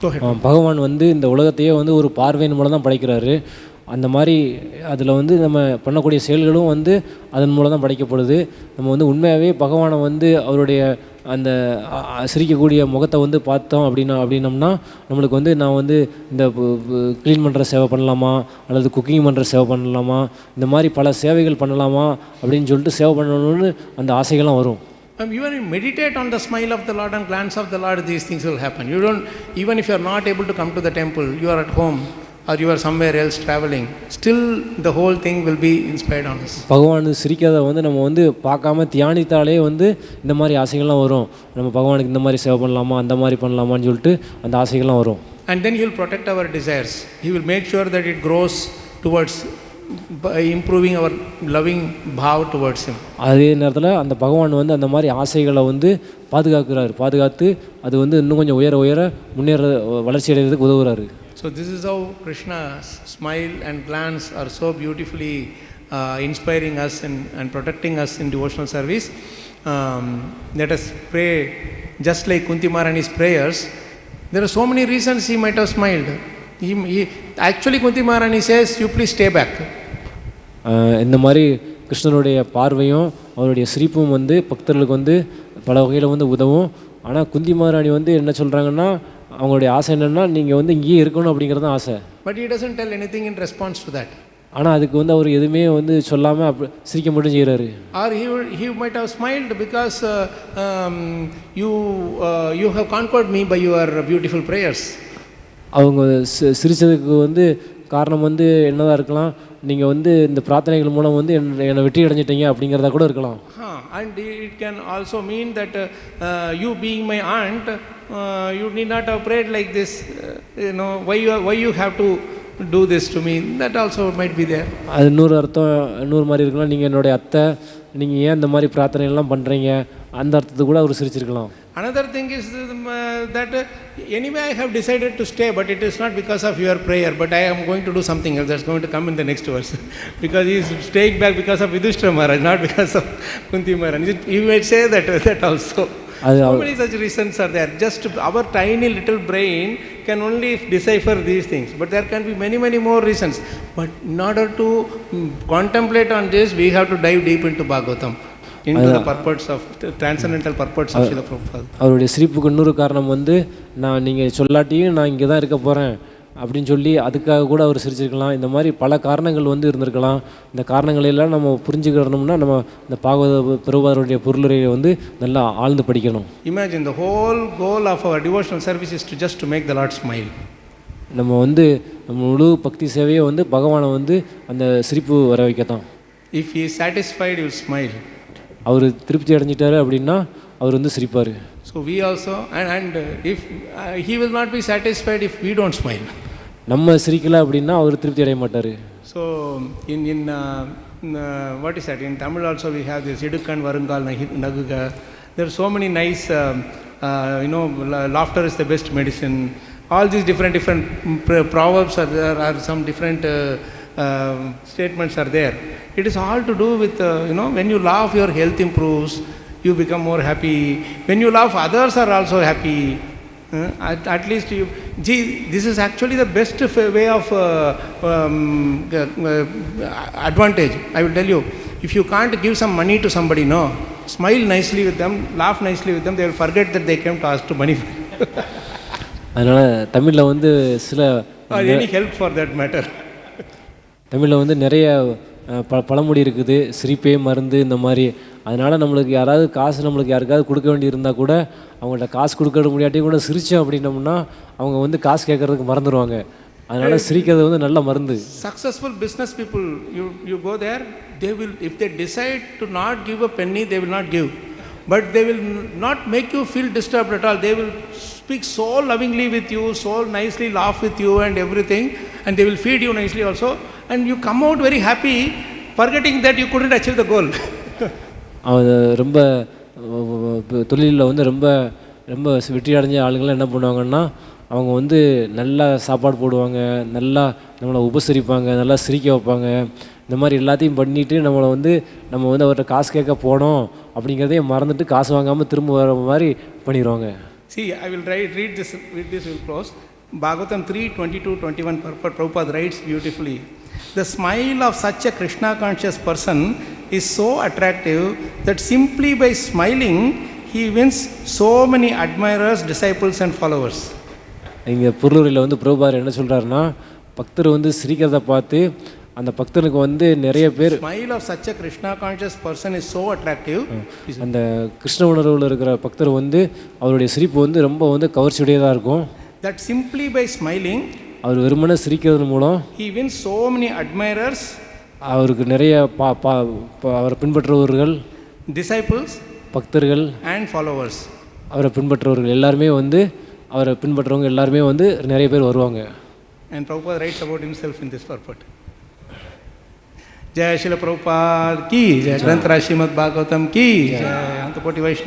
[SPEAKER 1] Go ahead.
[SPEAKER 2] பகவான் வந்து இந்த உலகத்தையே வந்து ஒரு பார்வையின் மூலம் தான் படைக்கிறாரு. அந்த மாதிரி அதில் வந்து நம்ம பண்ணக்கூடிய செயல்களும் வந்து அதன் மூலம் தான் படைக்கப்படுது. நம்ம வந்து உண்மையாகவே பகவானை வந்து அவருடைய அந்த சிரிக்கக்கூடிய முகத்தை வந்து பார்த்தோம் அப்படின்னம்னா நம்மளுக்கு வந்து நான் வந்து இந்த க்ளீன் பண்ணுற சேவை பண்ணலாமா, அல்லது குக்கிங் பண்ணுற சேவை பண்ணலாமா, இந்த மாதிரி பல சேவைகள் பண்ணலாமா அப்படின்னு சொல்லிட்டு சேவை பண்ணணும்னு அந்த ஆசைகள்லாம் வரும்.
[SPEAKER 1] Even if you meditate on the smile of the Lord and glance of the Lord, these things will happen. You don't, even if you are not able to come to the temple, you are at home or you are somewhere else traveling, still the whole thing will be inspired on us.
[SPEAKER 2] பகவான் சிரிக்கிறத வந்து நம்ம வந்து பார்க்காம தியானித்தாலே வந்து இந்த மாதிரி ஆசைகள்லாம் வரும். நம்ம பகவானுக்கு இந்த மாதிரி சேவை பண்ணலாமா, அந்த மாதிரி பண்ணலாமான்னு சொல்லிட்டு அந்த ஆசைகள்லாம் வரும்.
[SPEAKER 1] And then he will protect our desires. He will make sure that it grows towards improving our loving bhav towards him.
[SPEAKER 2] அதே நேரத்தில் அந்த பகவான் வந்து அந்த மாதிரி ஆசைகளை வந்து பாதுகாத்து அது வந்து இன்னும் கொஞ்சம் உயர வளர்ச்சி அடைகிறதுக்கு உதவுறாரு.
[SPEAKER 1] So this is how Krishna's smile and glance are so beautifully inspiring us and protecting us in devotional service. Let us pray just like Kuntī Maharani's prayers. There are so many reasons he might have smiled. Actually Kuntī Maharani says, you please stay back.
[SPEAKER 2] இந்த மாதிரி கிருஷ்ணனுடைய பார்வையும் அவருடைய சிரிப்பும் வந்து பக்தர்களுக்கு வந்து பல வகையில் வந்து உதவும். ஆனால் குந்தி மகாராணி வந்து என்ன சொல்கிறாங்கன்னா, அவங்களுடைய ஆசை என்னென்னா நீங்கள் வந்து இங்கேயே இருக்கணும் அப்படிங்கிறது தான் ஆசை.
[SPEAKER 1] But he doesn't tell anything in response to that.
[SPEAKER 2] ஆனால் அதுக்கு வந்து அவர் எதுவுமே வந்து சொல்லாமல் சிரிக்க மட்டும் செய்கிறாரு.
[SPEAKER 1] Or he might have smiled because you have conquered me by your beautiful prayers.
[SPEAKER 2] அவங்க சிரித்ததுக்கு வந்து காரணம் வந்து என்னதான் இருக்கலாம், நீங்கள் வந்து இந்த பிரார்த்தனைகள் மூலம் வந்து என்னை வெற்றி அடைஞ்சிட்டீங்க அப்படிங்கிறதா கூட இருக்கலாம்.
[SPEAKER 1] And it can also mean that you being my aunt, you need not have prayed like this, why you have to do this to me. That also might be there.
[SPEAKER 2] அது இன்னொரு அர்த்தம் இன்னொரு மாதிரி இருக்கலாம், நீங்கள் என்னுடைய அத்தை, நீங்கள் ஏன் இந்த மாதிரி பிரார்த்தனைகள்லாம் பண்ணுறீங்க, அந்த அர்த்தத்தை கூட அவர் சிரிச்சிருக்கலாம்.
[SPEAKER 1] Another thing is that anyway I have decided to stay, but it is not because of your prayer, but I am going to do something else that's going to come in the next verse. Because he is staying back because of Yudhishthira Maharaj, not because of Kuntī Maharani. You might say that also. So many such reasons are there. Just our tiny little brain can only decipher these things, but there can be many more reasons. But in order to contemplate on this, we have to dive deep into Bhagavatam, into the purports of transcendental purports of Śrīla Prabhupada.
[SPEAKER 2] அவருடைய சிரிப்புக்கு இன்னொரு காரணம் வந்து, நான் நீங்கள் சொல்லாட்டியும் நான் இங்கே தான் இருக்க போகிறேன் அப்படின்னு சொல்லி அதுக்காக கூட அவர் சிரிச்சிருக்கலாம். இந்த மாதிரி பல காரணங்கள் வந்து இருந்திருக்கலாம். இந்த காரணங்களெல்லாம் நம்ம புரிஞ்சுக்கணும்னா நம்ம இந்த பிரபுபாதருடைய பொருளுரையை வந்து நல்லா ஆழ்ந்து படிக்கணும்.
[SPEAKER 1] Imagine the whole goal of our devotional service is just to make the Lord smile.
[SPEAKER 2] நம்ம வந்து நம்ம முழு பக்தி சேவையை வந்து பகவானை வந்து அந்த சிரிப்பு வர வைக்கத்தான்.
[SPEAKER 1] If he is satisfied, he will smile.
[SPEAKER 2] அவர் திருப்தி அடைஞ்சிட்டாரு அப்படின்னா அவர் வந்து சிரிப்பார்.
[SPEAKER 1] So we also, and if he will not be satisfied if we don't smile.
[SPEAKER 2] நம்ம சிரிக்கல அப்படின்னா அவர் திருப்தி அடைய மாட்டார்.
[SPEAKER 1] So in what is that, in Tamil also we have this idukkan varungal naguga. There are so many nice laughter is the best medicine. All these different proverbs are there, or some different statements are there. It is all to do with when you laugh, your health improves, you become more happy. When you laugh, others are also happy. At least this is actually the best way of advantage. I will tell you, if you can't give some money to somebody, smile nicely with them, laugh nicely with them, they will forget that they came to ask to money.
[SPEAKER 2] அதனால் தமிழில் வந்து சில
[SPEAKER 1] or any help for that matter.
[SPEAKER 2] தமிழில் வந்து நிறைய பழமொழி இருக்குது, சிரிப்பே மருந்து இந்த மாதிரி. அதனால் நம்மளுக்கு யாராவது காசு நம்மளுக்கு யாருக்காவது கொடுக்க வேண்டியிருந்தால் கூட அவங்கள்ட்ட காசு கொடுக்க முடியாட்டி கூட சிரித்தோம் அப்படின்னோம்னா அவங்க வந்து காசு கேட்குறதுக்கு மறந்துடுவாங்க. அதனால் சிரிக்கிறது வந்து நல்ல மருந்து.
[SPEAKER 1] Successful business people, you go there, they will, if they decide to not give a penny, they will not give. But they will not make you feel disturbed at all. They will speak so lovingly with you, so nicely laugh with you and everything, and they will feed you nicely also, and you come out very happy. forgetting that you couldn't achieve the goal.
[SPEAKER 2] அவன் ரொம்ப தொழிலில் வந்து ரொம்ப ரொம்ப வெற்றி அடைஞ்ச ஆளுங்கள்லாம் என்ன பண்ணுவாங்கன்னா, அவங்க வந்து நல்லா சாப்பாடு போடுவாங்க, நல்லா நம்மளை உபசரிப்பாங்க, நல்லா சிரிக்க வைப்பாங்க. இந்த மாதிரி எல்லாத்தையும் பண்ணிவிட்டு நம்ம வந்து அவர்கிட்ட காசு கேட்க போனோம் அப்படிங்கிறதே மறந்துட்டு காசு வாங்காமல் திரும்ப வர மாதிரி பண்ணிடுவாங்க.
[SPEAKER 1] See, I will read this will close. Bhagavatam 3:22-21 Purport, Prabhupada writes beautifully. The smile of such a Krishna conscious person is so attractive that simply by smiling he wins so many admirers, disciples and followers.
[SPEAKER 2] இங்கே பொருளுரையில் வந்து பிரபுபாதர் என்ன சொல்கிறாருன்னா, பக்தர் வந்து சிரிக்கிறத பார்த்து அந்த பக்தனுக்கு வந்து நிறைய பேர்
[SPEAKER 1] smile of such a Krishna conscious person is so attractive.
[SPEAKER 2] அந்த கிருஷ்ண உணர்வில் இருக்கிற பக்தர் வந்து அவருடைய சிரிப்பு வந்து ரொம்ப வந்து கவர்ச்சியுடையதாக இருக்கும்.
[SPEAKER 1] That simply by smiling
[SPEAKER 2] அவர் வெறுமனே சிரிக்கிறது மூலம்
[SPEAKER 1] he wins so many admirers,
[SPEAKER 2] அவருக்கு நிறைய அவரை பின்பற்றுபவர்கள்,
[SPEAKER 1] disciples
[SPEAKER 2] பக்தர்கள்
[SPEAKER 1] and followers.
[SPEAKER 2] அவரை பின்பற்றுபவர்கள் எல்லாருமே வந்து அவரை பின்பற்றுறவங்க எல்லாருமே வந்து நிறைய பேர் வருவாங்க.
[SPEAKER 1] And Prabhupada writes about himself in this purport. Jai Śrīla Prabhupada ki, Jai Granth Śrīmad Bhagavatam ki, Jai Anta Koti Vaishnava.